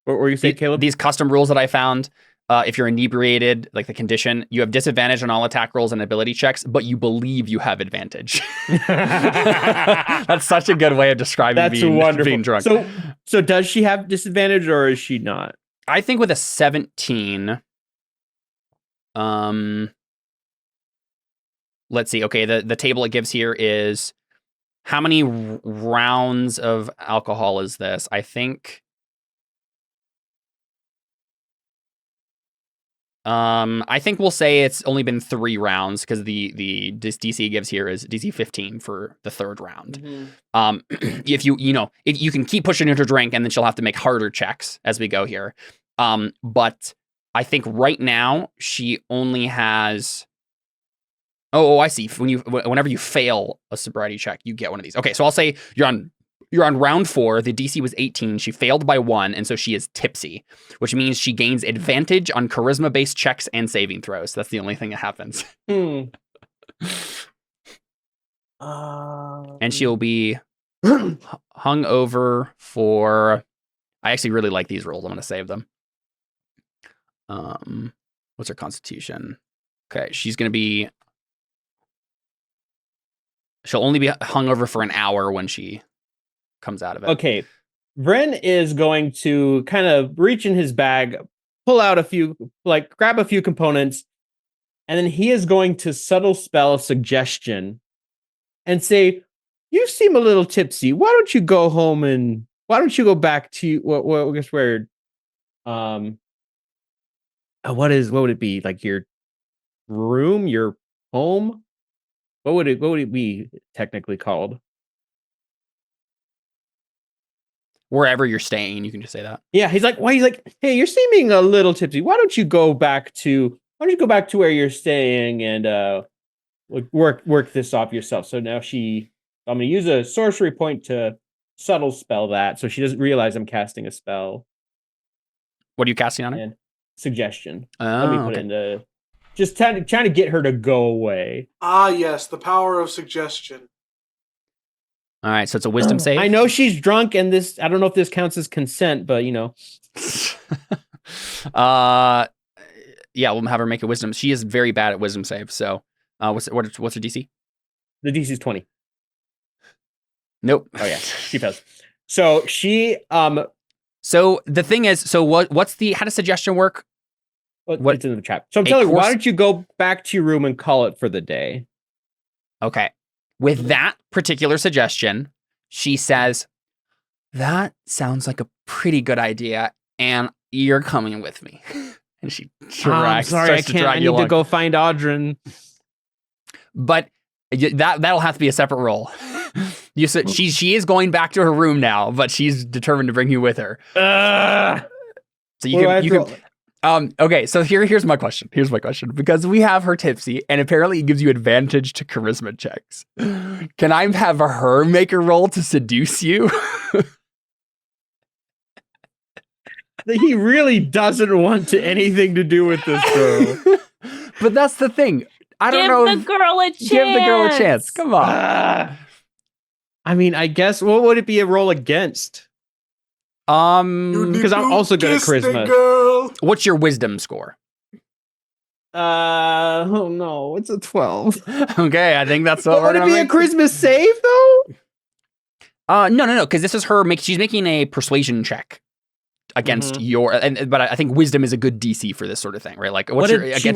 What were you saying, Caleb? These custom rules that I found. If you're inebriated, like the condition, you have disadvantage on all attack rolls and ability checks, but you believe you have advantage. That's such a good way of describing being drunk. So does she have disadvantage or is she not? I think with a 17, let's see. Okay, the table it gives here is how many rounds of alcohol is this? I think. I think we'll say it's only been 3 rounds, because the DC gives here is DC 15 for the 3rd round. If if you can keep pushing her to drink, and then she'll have to make harder checks as we go here. But I think right now she only has. Oh, I see. Whenever you fail a sobriety check, you get one of these. Okay, so I'll say you're on round 4. The DC was 18. She failed by 1, and so she is tipsy, which means she gains advantage on charisma-based checks and saving throws. That's the only thing that happens. And she'll be hung over for. I actually really like these rolls. I'm going to save them. What's her constitution? Okay, she's going to be. She'll only be hung over for an hour when she comes out of it. Okay. Vren is going to kind of reach in his bag, pull out a few, like grab a few components, and then he is going to subtle spell suggestion and say, "You seem a little tipsy. Why don't you go home and why don't you go back to what I guess where what would it be? Like your room, your home? What would it be technically called? Wherever you're staying, you can just say that. Yeah, he's like, hey, you're seeming a little tipsy. Why don't you go back to where you're staying and work this off yourself? So now I'm gonna use a sorcery point to subtle spell that so she doesn't realize I'm casting a spell. What are you casting on her? And suggestion. Oh, Let me put it into just trying to get her to go away. Ah, yes, the power of suggestion. All right, so it's a wisdom save. I know she's drunk, and I don't know if this counts as consent, but you know. Yeah, we'll have her make a wisdom. She is very bad at wisdom save. So, what's her DC? The DC is 20. Nope. Oh yeah, she fails. So she So the thing is, so what's how does suggestion work? What it's in the chat. So I'm telling you, why don't you go back to your room and call it for the day? Okay. With that particular suggestion, she says, "That sounds like a pretty good idea, and you're coming with me." And she I'm sorry, I can't. I need to go find Audrin. But that'll have to be a separate roll. You said she is going back to her room now, but she's determined to bring you with her. So you can. Okay, so here's my question. Because we have her tipsy, and apparently it gives you advantage to charisma checks. Can I have her make a roll to seduce you? He really doesn't want anything to do with this girl. But that's the thing. I don't know. Give the girl a chance. Give the girl a chance. Come on. I mean, I guess what would it be a roll against? Because I'm also good at charisma. Girl. What's your wisdom score? Oh no, it's a 12. Okay, I think that's what would it be a charisma save though? No, because this is her. She's making a persuasion check against but I think wisdom is a good DC for this sort of thing, right? Like, what did she have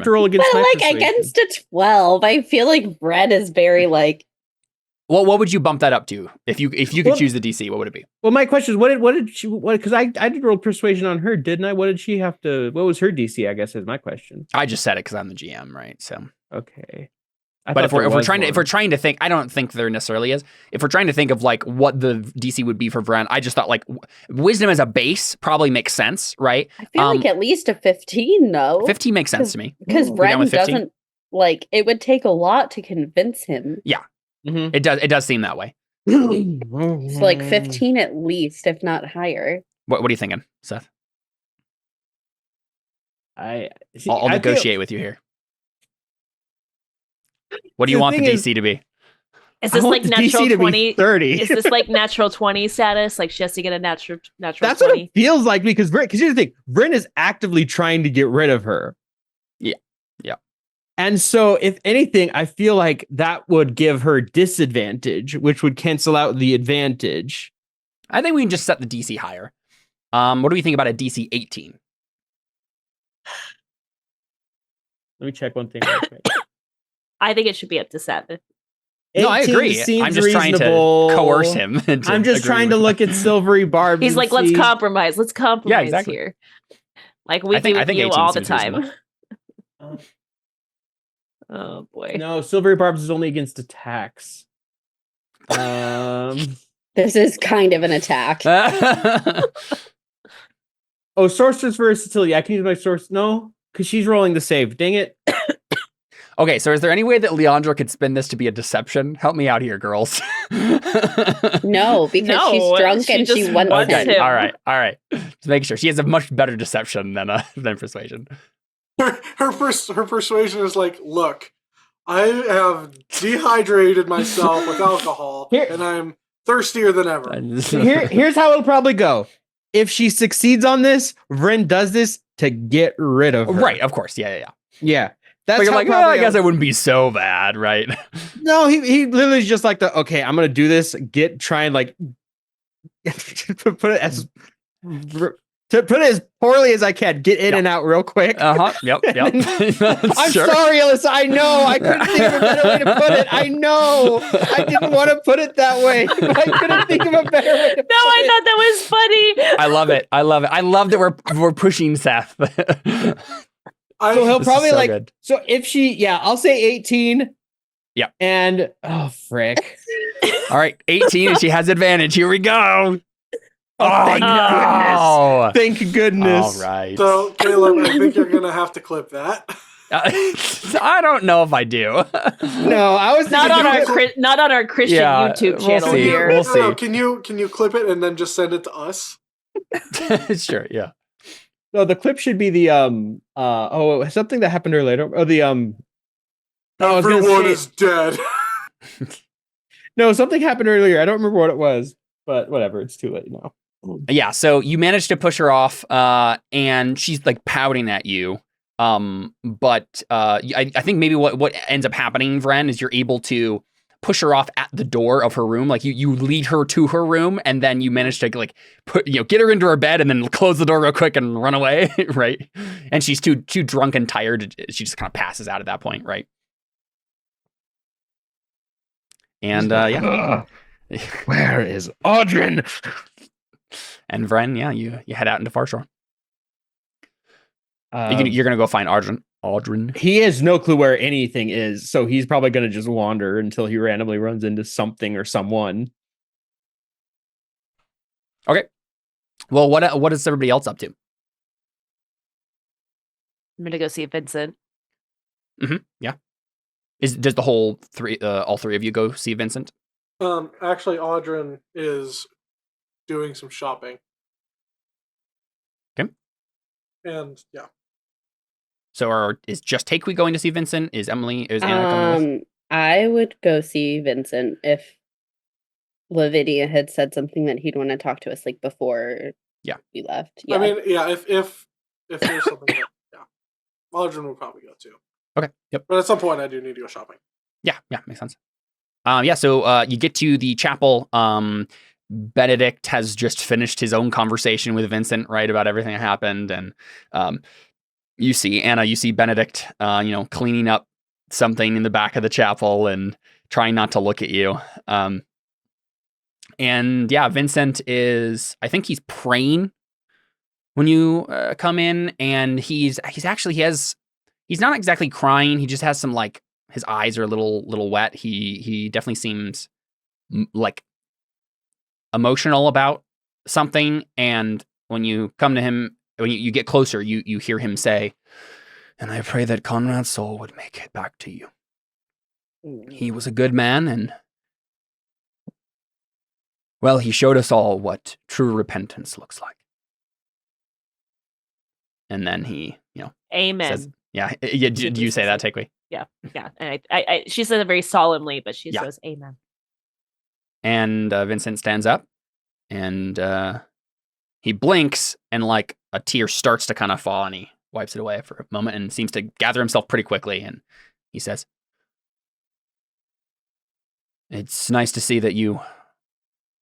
to roll against? But like against a 12, I feel like Red is very like. Well, what would you bump that up to if you could choose the DC? What would it be? Well, my question is, what did she? Because I did roll persuasion on her, didn't I? What did she have to? What was her DC? I guess is my question. I just said it because I'm the GM, right? So okay. But if we're trying to think, I don't think there necessarily is. If we're trying to think of like what the DC would be for Vren, I just thought like wisdom as a base probably makes sense, right? I feel like at least a 15, though. 15 makes sense to me. Because Vren doesn't like it would take a lot to convince him. Yeah. Mm-hmm. It does seem that way. It's like 15 at least, if not higher. What are you thinking, Seth? I'll negotiate with you here. What do you want the DC to be? Is this like natural 20? 30. Is this like natural 20 status? Like she has to get a natural That's 20? What it feels like because here's the thing. Vren is actively trying to get rid of her. Yeah. And so, if anything, I feel like that would give her disadvantage, which would cancel out the advantage. I think we can just set the DC higher. What do we think about a DC 18? Let me check one thing. I think it should be up to 7. No, I agree. I'm just trying to coerce him. I'm just trying to look at Silvery Barb. He's like, let's compromise. Let's compromise exactly. here. Like we do with you all the time. Oh boy. No, Silvery Barbs is only against attacks. This is kind of an attack. Oh, Sorcerer's Versatility. I can use my source. No, because she's rolling the save. Dang it. Okay, so is there any way that Leandra could spin this to be a deception? Help me out here, girls. No, because she's drunk and she wants him. All right. Just making sure. She has a much better deception than persuasion. Her persuasion is like, look, I have dehydrated myself with alcohol, and I'm thirstier than ever. Here's how it'll probably go. If she succeeds on this, Vren does this to get rid of her. Right, of course. Yeah. Yeah. That's But you're how like, probably I guess it wouldn't be so bad, right? No, he literally is just like okay, I'm gonna do this, try and like put it as poorly as I can, get in and out real quick. Yep. I'm sorry, Alyssa. I know. I couldn't think of a better way to put it. I know. I didn't want to put it that way. But I couldn't think of a better way to put it. No, I thought that was funny. I love it. I love that we're pushing Seth. So he'll probably so like. good. So if I'll say 18. Yep. And frick. All right, 18, and she has advantage. Here we go. Thank goodness. Thank goodness. All right. So, Caleb, I think you're going to have to clip that. I don't know if I do. No, I was not on our Christian YouTube channel see. here. We'll see. Can you clip it and then just send it to us? Sure, yeah. No, the clip should be the something that happened earlier. Everyone is dead. No, something happened earlier. I don't remember what it was, but whatever. It's too late now. Yeah, so you managed to push her off, and she's like pouting at you. But I think maybe what ends up happening, Vren, is you're able to push her off at the door of her room. Like you lead her to her room, and then you manage to like get her into her bed, and then close the door real quick and run away, right? And she's too drunk and tired. She just kind of passes out at that point, right? And where is Audrin? And Vren, you head out into Farshore. You're gonna go find Audrin. He has no clue where anything is, so he's probably gonna just wander until he randomly runs into something or someone. Okay. Well, what is everybody else up to? I'm gonna go see Vincent. Mm-hmm. Yeah. Does the whole all three of you go see Vincent? Actually, Audrin is doing some shopping. Okay. And yeah. So is just Takewee going to see Vincent? Is Anna going with? I would go see Vincent if Lavinia had said something that he'd want to talk to us like before we left. Yeah. I mean, yeah, if there's something Audrin will probably go too. Okay. Yep. But at some point I do need to go shopping. Yeah, makes sense. So you get to the chapel. Benedict has just finished his own conversation with Vincent, right, about everything that happened, and you see Anna, you see Benedict, cleaning up something in the back of the chapel and trying not to look at you. And Vincent I think he's praying when you come in, and he's not exactly crying. He just has some like his eyes are a little wet. He definitely seems like emotional about something. And when you come to him, when you get closer, you hear him say, "And I pray that Conrad's soul would make it back to you. He was a good man, and well, he showed us all what true repentance looks like." And then he, Amen. says, do you say that, Takewee? Yeah. And I she said it very solemnly, but she says amen. And Vincent stands up, and he blinks, and like a tear starts to kind of fall, and he wipes it away for a moment and seems to gather himself pretty quickly. And he says, "It's nice to see that you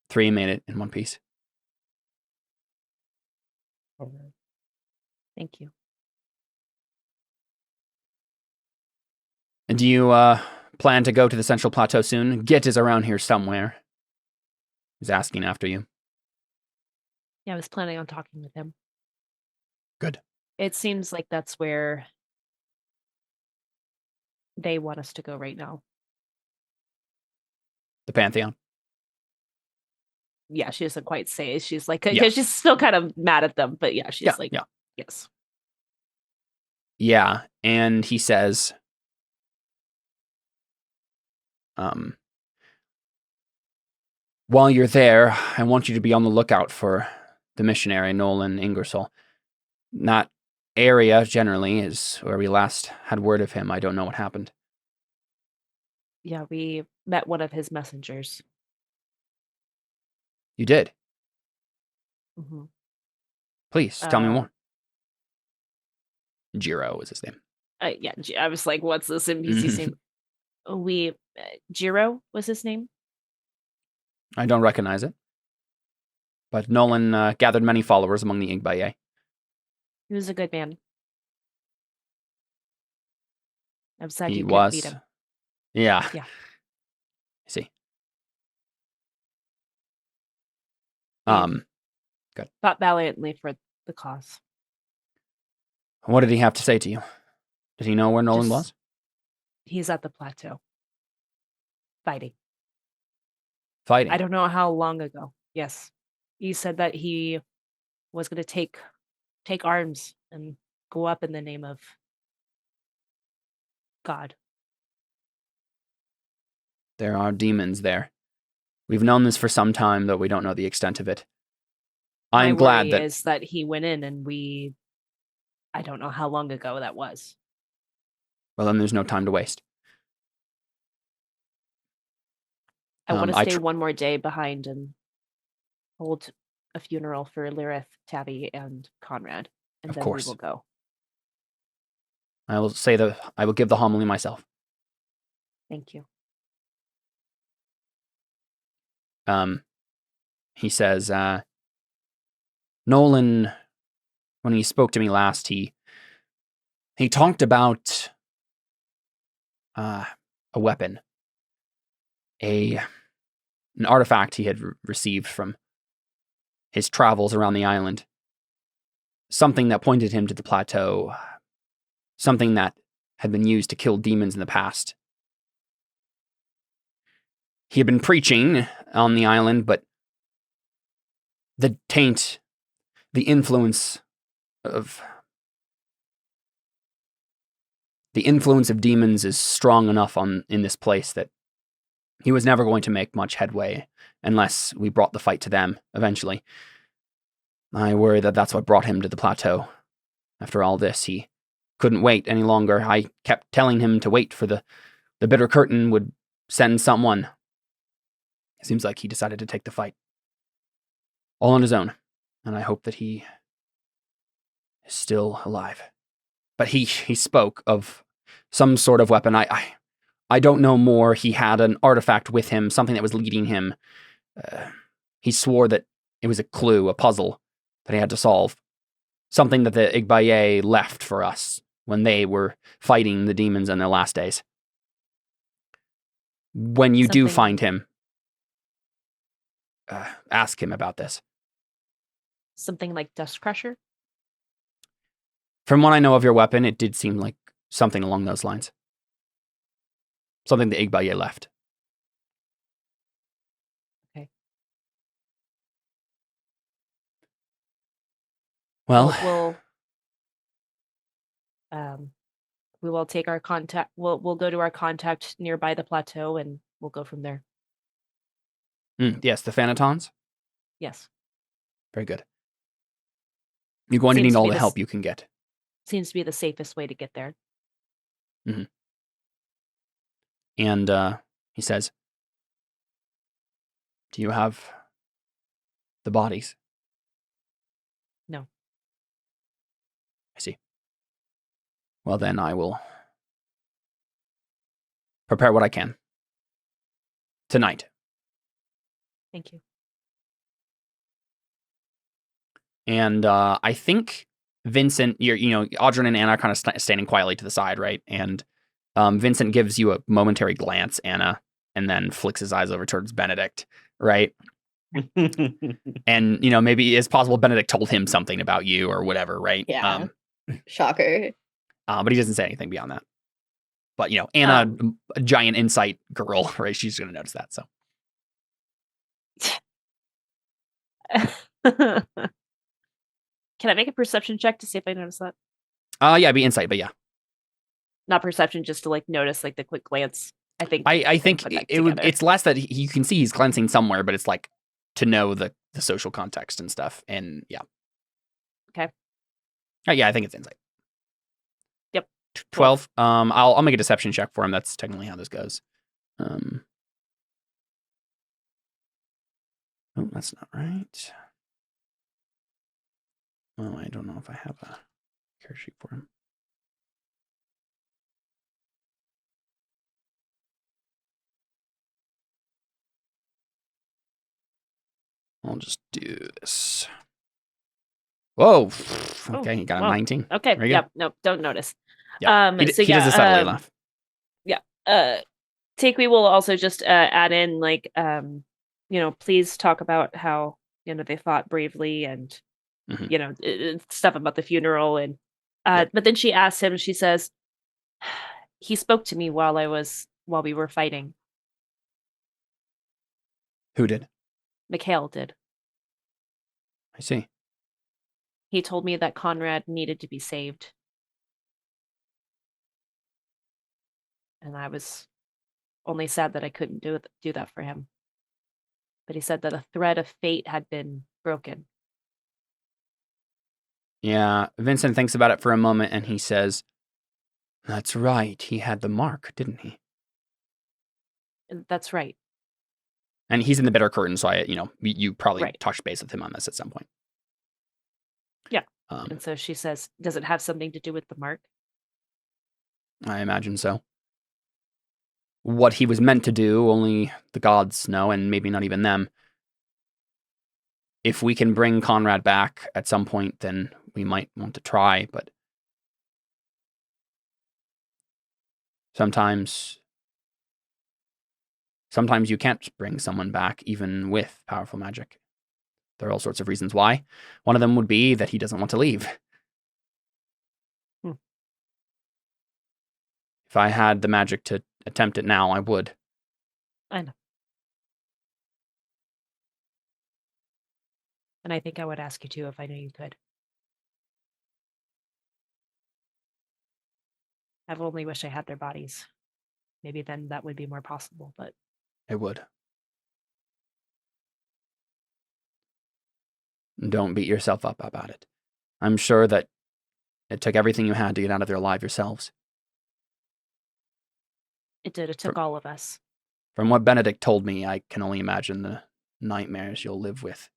three made it in one piece." Thank you. And do you plan to go to the Central Plateau soon? Git is around here somewhere. He's asking after you. Yeah, I was planning on talking with him. Good. It seems like that's where they want us to go right now. The Pantheon. Yeah, she doesn't quite say. She's like, because she's still kind of mad at them, but she's yes. Yeah, and he says, while you're there, I want you to be on the lookout for the missionary, Nolan Ingersoll. That area, generally, is where we last had word of him. I don't know what happened. Yeah, we met one of his messengers. You did. Mhm. Please tell me Uh, more. Jiro was his name. Yeah, I was like, what's this NPC's name? Jiro was his name. I don't recognize it. But Nolan gathered many followers among the Igbaye. He was a good man. I'm sad He you couldn't meet was. him. Yeah. Yeah. I see. Fought valiantly for the cause. What did he have to say to you? Did he know where Nolan Just- was? He's at the plateau. Fighting. Fighting. I don't know how long ago. Yes. He said that he was going to take arms and go up in the name of God. There are demons there. We've known this for some time, though we don't know the extent of it. I'm My glad worry that is that he went in and I don't know how long ago that was. well, then there's no time to waste. I want to I stay one more day behind and hold a funeral for Lirith, Tabby, and Conrad, and Of then course. we will go. I will give the homily myself. Thank you. He says, Nolan, when he spoke to me last, he talked about a weapon, an artifact he had received from his travels around the island. Something that pointed him to the plateau. Something that had been used to kill demons in the past. He had been preaching on the island, but the taint, the influence of demons is strong enough in this place that he was never going to make much headway unless we brought the fight to them eventually. I worry that that's what brought him to the plateau. After all this, he couldn't wait any longer. I kept telling him to wait for the bitter curtain would send someone. It seems like he decided to take the fight. All on his own. And I hope that he is still alive. But he spoke of some sort of weapon. I don't know more. He had an artifact with him, something that was leading him. He swore that it was a clue, a puzzle that he had to solve. Something that the Igbaye left for us when they were fighting the demons in their last days. When you do find him, ask him about this. Something like Dust Crusher? From what I know of your weapon, it did seem like something along those lines. Something the Igbaye left. Okay. Well, we will take our contact. We'll go to our contact nearby the plateau, and we'll go from there. Yes, the Phanatons. Yes. Very good. You're going to need all the help you can get. Seems to be the safest way to get there. Mm-hmm. And he says, do you have the bodies? No. I see. Well, then I will prepare what I can. Tonight. Thank you. And I think Vincent, Audrey and Anna are kind of standing quietly to the side, right? And Vincent gives you a momentary glance, Anna, and then flicks his eyes over towards Benedict, right? And, maybe it's possible Benedict told him something about you or whatever, right? Yeah. Shocker. But he doesn't say anything beyond that. But, Anna, a giant insight girl, right? She's going to notice that, so. Can I make a perception check to see if I notice that? Yeah, it'd be insight, but yeah. Not perception, just to notice the quick glance. I think it's less that you can see he's glancing somewhere, but it's to know the social context and stuff. And yeah. Okay. Yeah, I think it's insight. Yep. 12. I'll make a deception check for him. That's technically how this goes. Oh, that's not right. Oh, I don't know if I have a care sheet for him. I'll just do this. Whoa. Okay, he got a wow. 19. Okay. Very good. Yep. Nope. Don't notice. Yeah. He does a subtly laugh. Takui will also just add in like please talk about how they fought bravely and stuff about the funeral and but then she asks him, she says, he spoke to me while we were fighting. Who did? Mikhail did. I see. He told me that Conrad needed to be saved. And I was only sad that I couldn't do that for him. But he said that a thread of fate had been broken. Yeah, Vincent thinks about it for a moment and he says, that's right, he had the mark, didn't he? That's right. And he's in the Bitter Curtain, so you probably Right. touched base with him on this at some point. Yeah. And so she says, does it have something to do with the mark? I imagine so. What he was meant to do, only the gods know, and maybe not even them. If we can bring Conrad back at some point, then we might want to try, but sometimes you can't bring someone back, even with powerful magic. There are all sorts of reasons why. One of them would be that he doesn't want to leave. If I had the magic to attempt it now, I would. I know. And I think I would ask you to if I knew you could. I've only wished I had their bodies. Maybe then that would be more possible, but It would. Don't beat yourself up about it. I'm sure that it took everything you had to get out of there alive yourselves. it did. It took all of us. From what Benedict told me, I can only imagine the nightmares you'll live with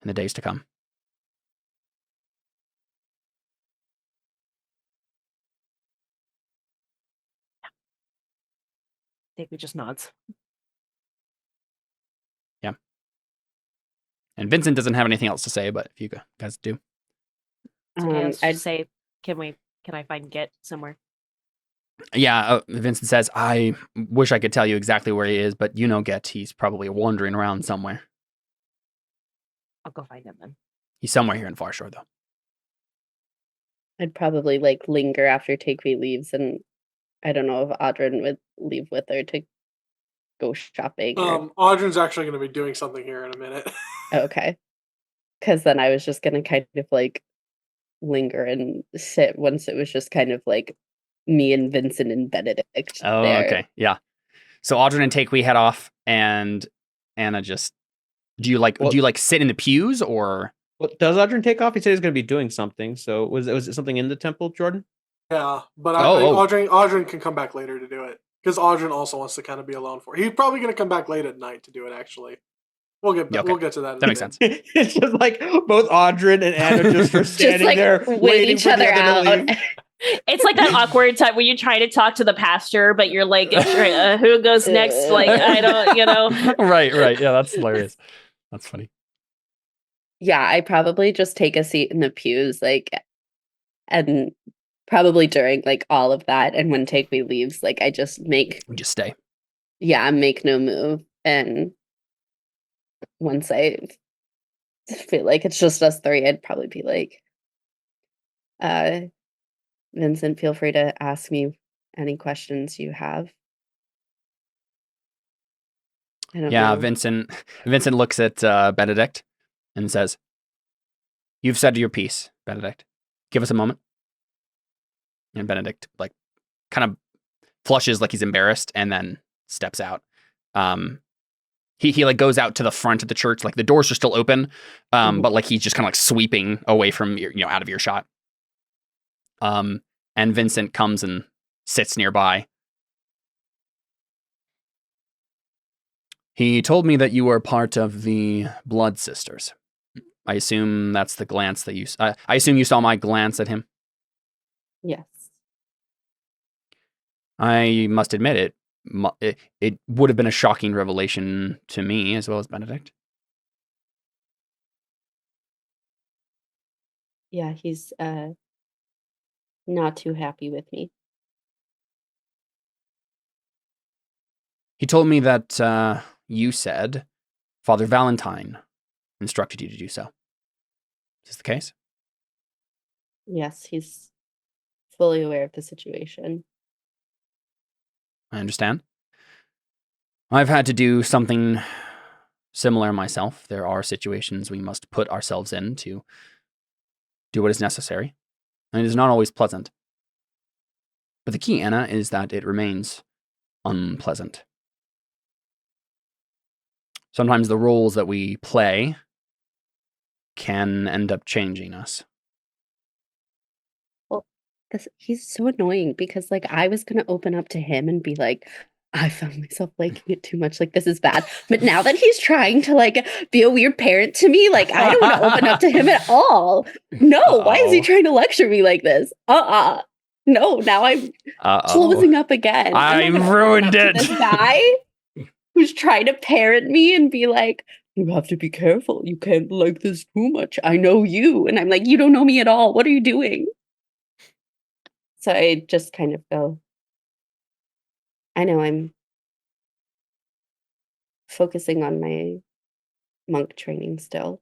in the days to come. I think we just nods. Yeah. And Vincent doesn't have anything else to say, but if you guys do. I'd say, can I find Git somewhere? Yeah, Vincent says, I wish I could tell you exactly where he is, but Get, he's probably wandering around somewhere. I'll go find him then. He's somewhere here in Farshore, though. I'd probably linger after Takei leaves, and I don't know if Audrin would leave with her to go shopping. Audrin's actually going to be doing something here in a minute. Okay. Because then I was just going to kind of linger and sit once it was just kind of me and Vincent and Benedict. Oh, there. okay. Yeah. So Audrin and Takei head off, and Anna just... Do you sit in the pews, or... Well, does Audrin take off? He said he's going to be doing something. So was it something in the temple, Jordan? Yeah, but Audrin can come back later to do it. Because Audrin also wants to kind of be alone for it. He's probably going to come back late at night to do it, actually. We'll get to that. That makes sense. It's just both Audrin and Anna just are standing there wait each other out. It's like that awkward time when you try to talk to the pastor, but you're like, who goes next? I don't, Right. Yeah, that's hilarious. That's funny. Yeah, I probably just take a seat in the pews, and probably during all of that, and when Takei leaves, I just stay. Yeah, make no move, and once I feel like it's just us three, I'd probably be Vincent, feel free to ask me any questions you have. I don't know. Vincent looks at Benedict and says, "You've said your piece, Benedict. Give us a moment." And Benedict kind of flushes like he's embarrassed and then steps out. He goes out to the front of the church, the doors are still open, but he's just kind of sweeping away from out of earshot. And Vincent comes and sits nearby. He told me that you were part of the Blood Sisters. I assume that's the glance that I assume you saw my glance at him. Yes. I must admit it would have been a shocking revelation to me as well as Benedict. Yeah, he's not too happy with me. He told me that you said Father Valentine instructed you to do so. Is this the case? Yes, he's fully aware of the situation. I understand. I've had to do something similar myself. There are situations we must put ourselves in to do what is necessary. And it is not always pleasant. But the key, Anna, is that it remains unpleasant. Sometimes the roles that we play can end up changing us. Well, he's so annoying because like I was gonna open up to him and be like, I found myself liking it too much. Like, this is bad. But now that he's trying to like be a weird parent to me, like I don't want to open up to him at all. No, why is he trying to lecture me like this? No, now I'm closing up again. I've ruined it. This guy who's trying to parent me and be like, you have to be careful. You can't like this too much. I know you. And I'm like, you don't know me at all. What are you doing? So I just kind of go, I know I'm focusing on my monk training still.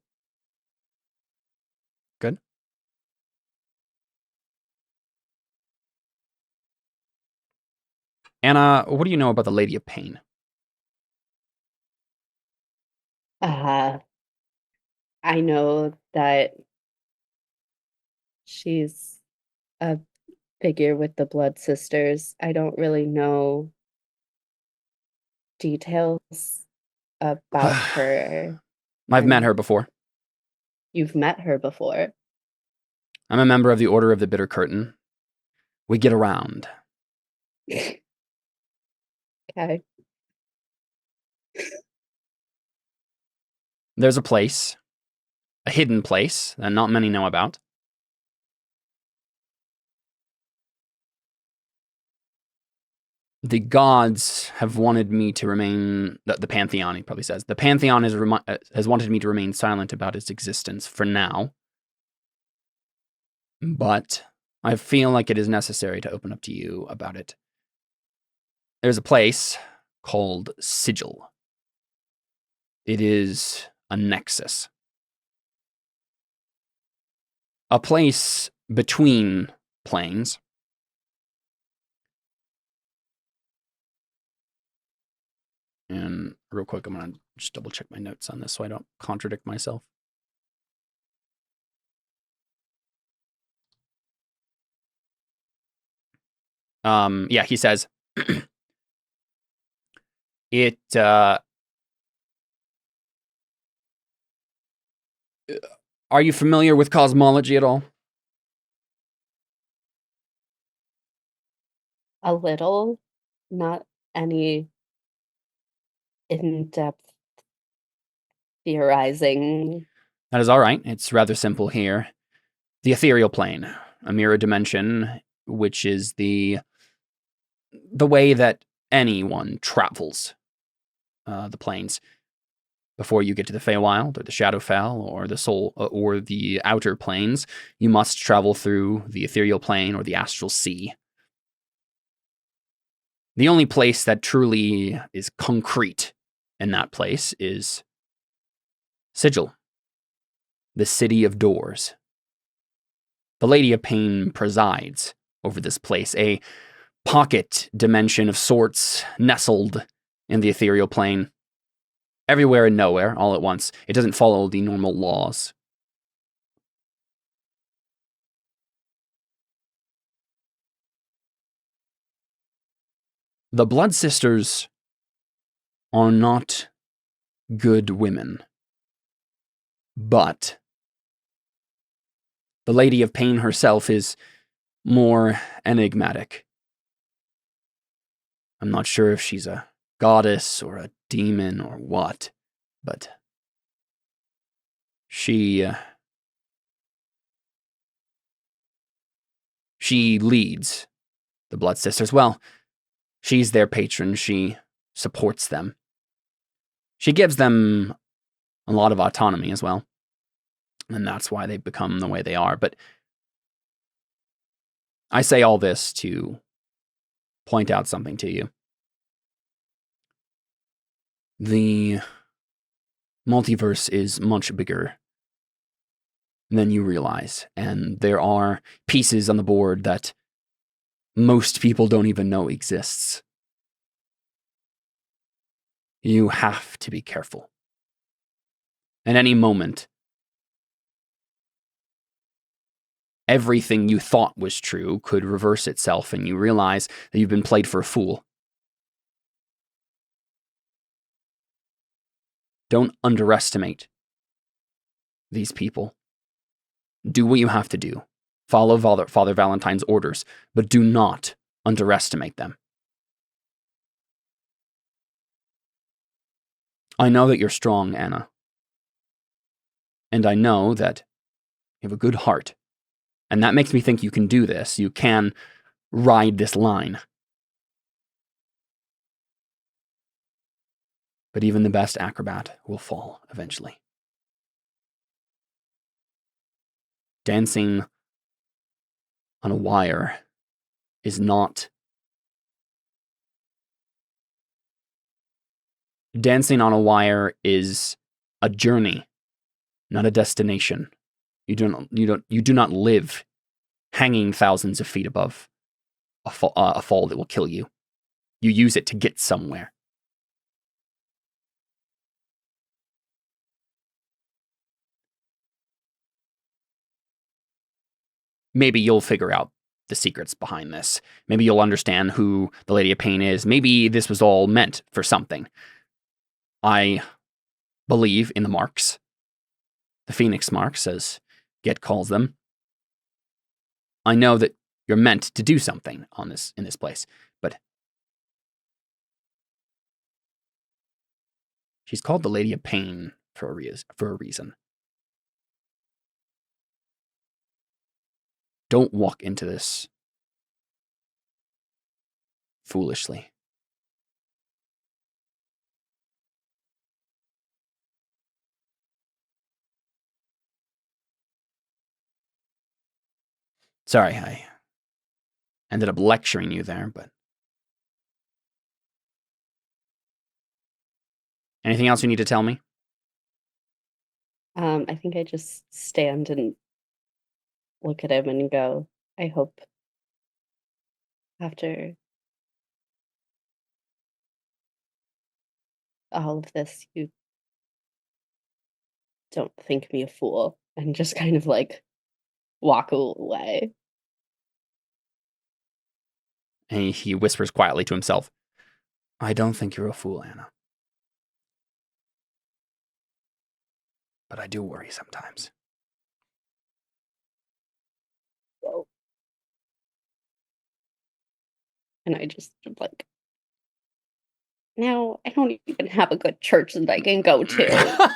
Good. Anna, what do you know about the Lady of Pain? I know that she's a figure with the Blood Sisters. I don't really know details about her. I've met her before. You've met her before. I'm a member of the Order of the Bitter Curtain. We get around. Okay. There's a place, a hidden place that not many know about. The gods have wanted me to remain, the Pantheon, he probably says. The Pantheon has wanted me to remain silent about its existence for now. But I feel like it is necessary to open up to you about it. There's a place called Sigil. It is a nexus. A place between planes. And real quick, I'm going to just double check my notes on this so I don't contradict myself. Yeah, he says, are you familiar with cosmology at all? A little, not any in-depth theorizing. That is all right. It's rather simple here. The ethereal plane, a mirror dimension, which is the way that anyone travels the planes. Before you get to the Feywild or the Shadowfell or the Soul or the outer planes, you must travel through the ethereal plane or the astral sea. The only place that truly is concrete in that place is Sigil, the City of Doors. The Lady of Pain presides over this place, a pocket dimension of sorts nestled in the ethereal plane. Everywhere and nowhere, all at once. It doesn't follow the normal laws. The Blood Sisters are not good women. But the Lady of Pain herself is more enigmatic. I'm not sure if she's a goddess or a demon or what, but she leads the Blood Sisters. Well, she's their patron. She supports them. She gives them a lot of autonomy as well. And that's why they've become the way they are. But I say all this to point out something to you. The multiverse is much bigger than you realize. And there are pieces on the board that most people don't even know exists. You have to be careful. At any moment, everything you thought was true could reverse itself, and you realize that you've been played for a fool. Don't underestimate these people. Do what you have to do. Follow Father Valentine's orders, but do not underestimate them. I know that you're strong, Anna. And I know that you have a good heart. And that makes me think you can do this. You can ride this line. But even the best acrobat will fall eventually. Dancing on a wire is not... Dancing on a wire is a journey, not a destination. You do not live hanging thousands of feet above a fall that will kill you. You use it to get somewhere. Maybe you'll figure out the secrets behind this. Maybe you'll understand who the Lady of Pain is. Maybe this was all meant for something. I believe in the marks. The Phoenix marks, as Get calls them. I know that you're meant to do something in this place, but she's called the Lady of Pain for a reason. Don't walk into this foolishly. Sorry, I ended up lecturing you there, but... Anything else you need to tell me? I think I just stand and look at him and go, I hope after all of this, you don't think me a fool, and just kind of like walk away. And he whispers quietly to himself, I don't think you're a fool, Anna. But I do worry sometimes. Whoa. And I just like, now I don't even have a good church that I can go to.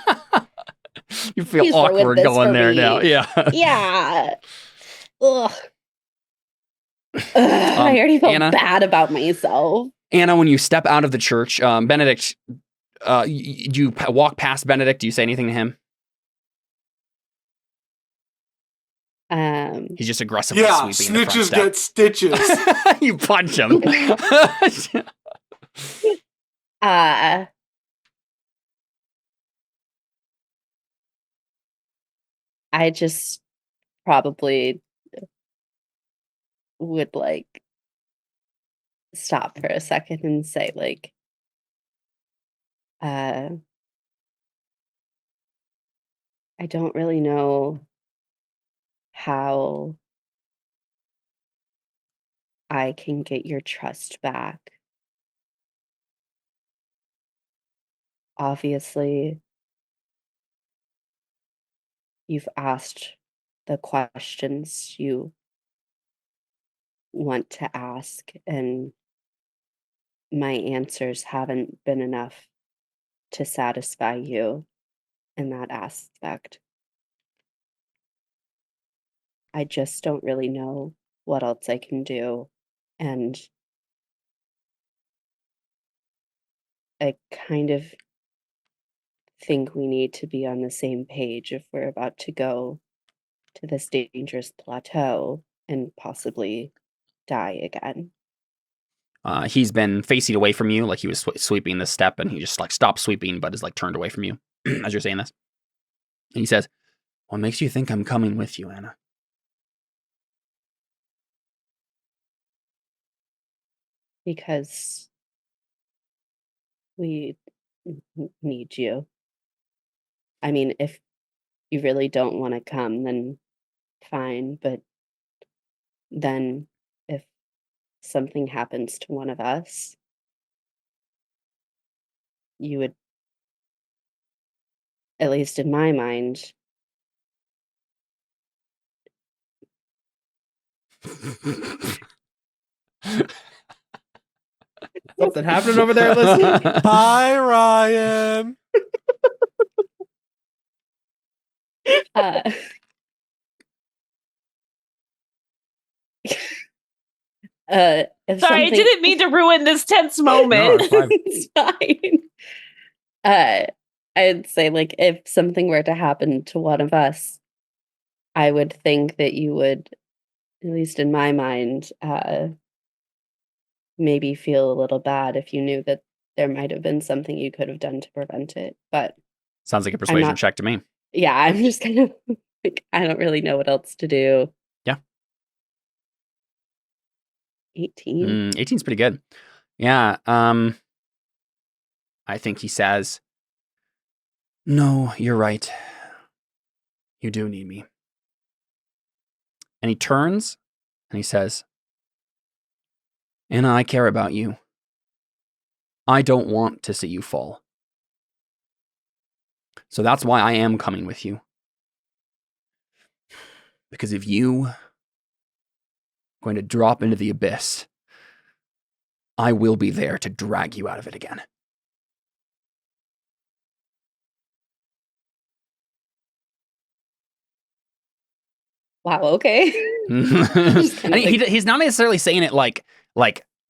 You feel He's awkward ruined this going for there me. now. Yeah. Yeah. Ugh. I already felt Anna? bad about myself. Anna, when you step out of the church, Benedict, you walk past Benedict. Do you say anything to him? He's just aggressively Yeah, sweeping the front snitches step. get stitches. You punch him. I just probably would like stop for a second and say like, I don't really know how I can get your trust back. Obviously, you've asked the questions you want to ask, and my answers haven't been enough to satisfy you in that aspect. I just don't really know what else I can do. And I kind of think we need to be on the same page if we're about to go to this dangerous plateau and possibly die again. He's been facing away from you, like he was sweeping this step, and he just like stopped sweeping, but is like turned away from you as you're saying this. And he says, "What makes you think I'm coming with you, Anna?" Because we need you. I mean, if you really don't want to come, then fine. But then if something happens to one of us, you would, at least in my mind, Something happening over there, listening? Hi, Ryan. if Sorry, I something- didn't mean to ruin this tense moment. it's fine. It's fine. I'd say, like, if something were to happen to one of us, I would think that you would, at least in my mind, maybe feel a little bad if you knew that there might have been something you could have done to prevent it. But Sounds like a persuasion not- check to me. yeah, I'm just kind of like, I don't really know what else to do. Yeah. 18. 18's pretty good. Yeah. I think he says, "No, you're right. You do need me." And he turns and he says, "Anna, I care about you. I don't want to see you fall. So that's why I am coming with you. Because if you are going to drop into the abyss, I will be there to drag you out of it again." Wow, okay. And he's not necessarily saying it like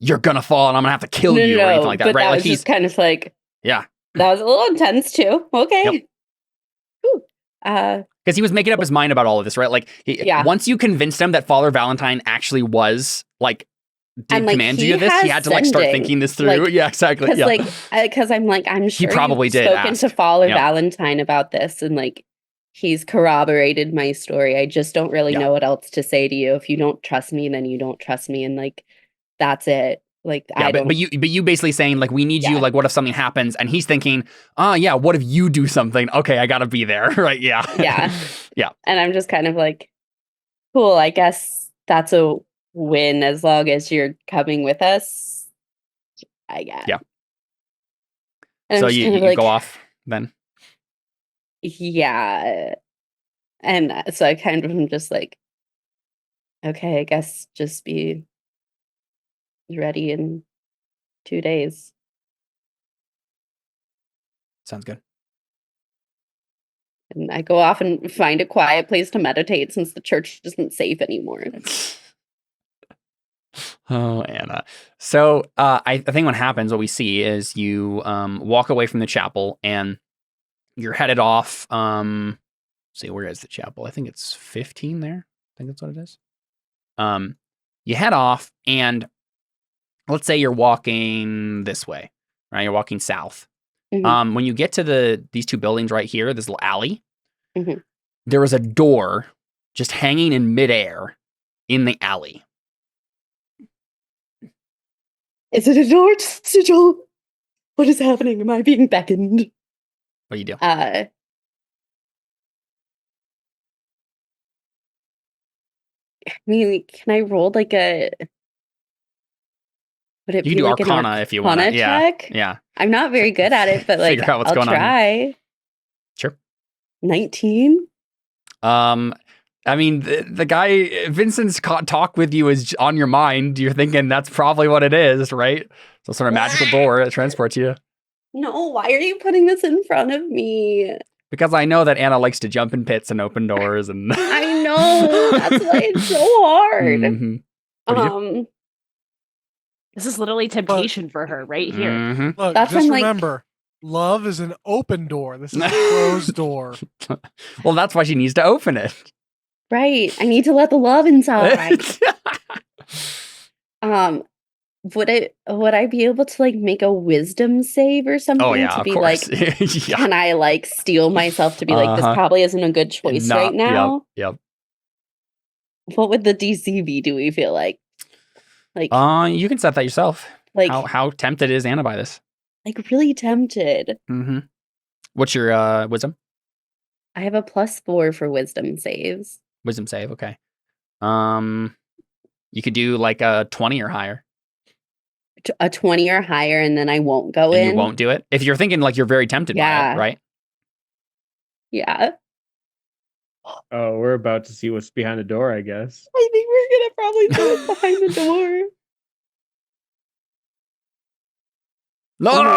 you're gonna fall and I'm gonna have to kill you or anything like that, but right? that Like was just kind of like, yeah, that was a little intense too. Okay. Yep. Whew. because he was making up his mind about all of this, right? Like Yeah. once you convinced him that Father Valentine actually was like did And, like, command he you this, he has had to like start sending. thinking this through. Like, Yeah, exactly. Because Yeah. because I'm like, I'm sure probably you've did spoken ask. to Father Yeah. Valentine about this, and like he's corroborated my story. I just don't really Yeah. know what else to say to you. If you don't trust me, then you don't trust me, and like that's it. Like Yeah, I don't. but you basically saying like we need you, Yeah. like what if something happens, and he's thinking, oh yeah, what if you do something? Okay, I gotta be there, right? Yeah. Yeah. Yeah. And I'm just kind of like, cool. I guess that's a win as long as you're coming with us. I guess. Yeah. And So I'm just you kind of you like, go off then. yeah. And so I kind of am just like, okay, I guess just be ready in 2 days. Sounds good. And I go off and find a quiet place to meditate since the church isn't safe anymore. Oh, Anna. So I think what happens, what we see is you walk away from the chapel and you're headed off. See, where is the chapel? I think it's 15 there. I think that's what it is. You head off and let's say you're walking this way, right? You're walking south. Mhm. When you get to these two buildings right here, this little alley, Mhm. there is a door just hanging in midair in the alley. Is it a door sigil? What is happening? Am I being beckoned? What do you do? I mean, can I roll like a? Would it You be can do like an Arcana if you want. Arcana Yeah. check? Yeah. I'm not very good at it, but like Figure out what's I'll going on. try. Sure. 19. I mean, the guy Vincent's talk with you is on your mind. You're thinking that's probably what it is, right? Some sort of magical door that transports you. No, why are you putting this in front of me? Because I know that Anna likes to jump in pits and open doors, and I know. That's why it's so hard. Mhm. What do you do? This is literally temptation for her right here. Mhm. Look, That's just when, like- remember, love is an open door. This is a closed door. Well, that's why she needs to open it. Right. I need to let the love inside. Would I be able to like make a wisdom save or something Oh yeah, to of be course. like, Yeah. can I like steel myself to be like, this Uh-huh. probably isn't a good choice No, right now? Yep. What would the DC be, do we feel like? Like, You can set that yourself. like, How tempted is Anna by this? like really tempted. Mm-hmm. What's your wisdom? I have a +4 for wisdom saves. Wisdom save, okay. You could do like a 20 or higher. A 20 or higher, and then I won't go And in. you won't do it? If you're thinking like you're very tempted by Yeah. it, right? Yeah. Oh, we're about to see what's behind the door, I guess. I think we're gonna probably do it behind the door. No! Oh my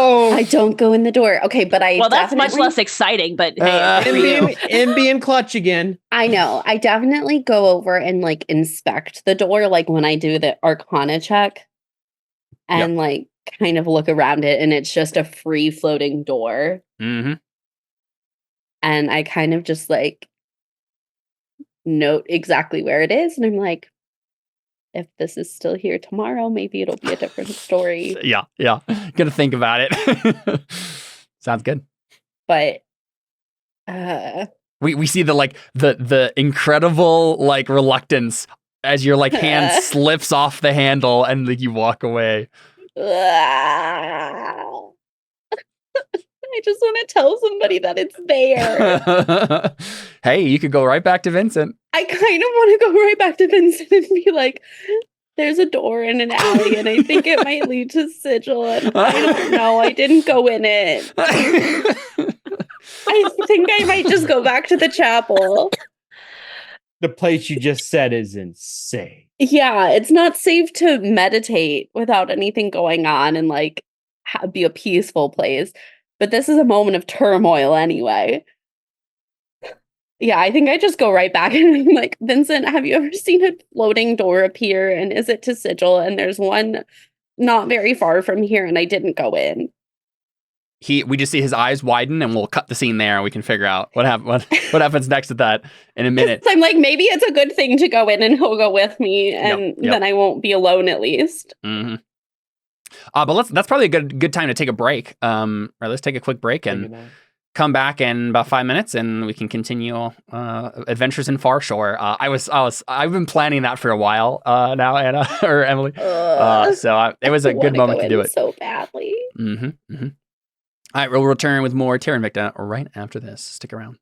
Oh! I don't go in the door. Okay, but I Well, that's much definitely- less exciting, but hey, Uh, good for you. And being clutch again. I know. I definitely go over and like inspect the door, like when I do the Arcana check, and like kind of look around it, and it's just a free floating door. Mm-hmm. And I kind of just like note exactly where it is, and I'm like, if this is still here tomorrow, maybe it'll be a different story. Yeah. Gonna think about it. Sounds good. But We see the incredible like reluctance as your like hand slips off the handle and like you walk away. I just want to tell somebody that it's there. Hey, you could go right back to Vincent. I kind of want to go right back to Vincent and be like, there's a door in an alley and I think it might lead to Sigil. And I don't know. I didn't go in it. I think I might just go back to the chapel. The place you just said is insane. Yeah, it's not safe to meditate without anything going on and like be a peaceful place. But this is a moment of turmoil anyway. Yeah, I think I just go right back and I'm like, Vincent, have you ever seen a floating door appear? And is it to Sigil? And there's one not very far from here, and I didn't go in. We just see his eyes widen, and we'll cut the scene there, and we can figure out what happens next at that in a minute. So I'm like, maybe it's a good thing to go in, and he'll go with me, and Yep. then I won't be alone at least. Mm-hmm. But that's probably a good time to take a break. Right, let's take a quick break and come back in about 5 minutes, and we can continue adventures in Far Shore. I've been planning that for a while now, Anna or Emily. It was a good moment to do it so badly. Mm-hmm. All right, we'll return with more Terra Invicta right after this. Stick around.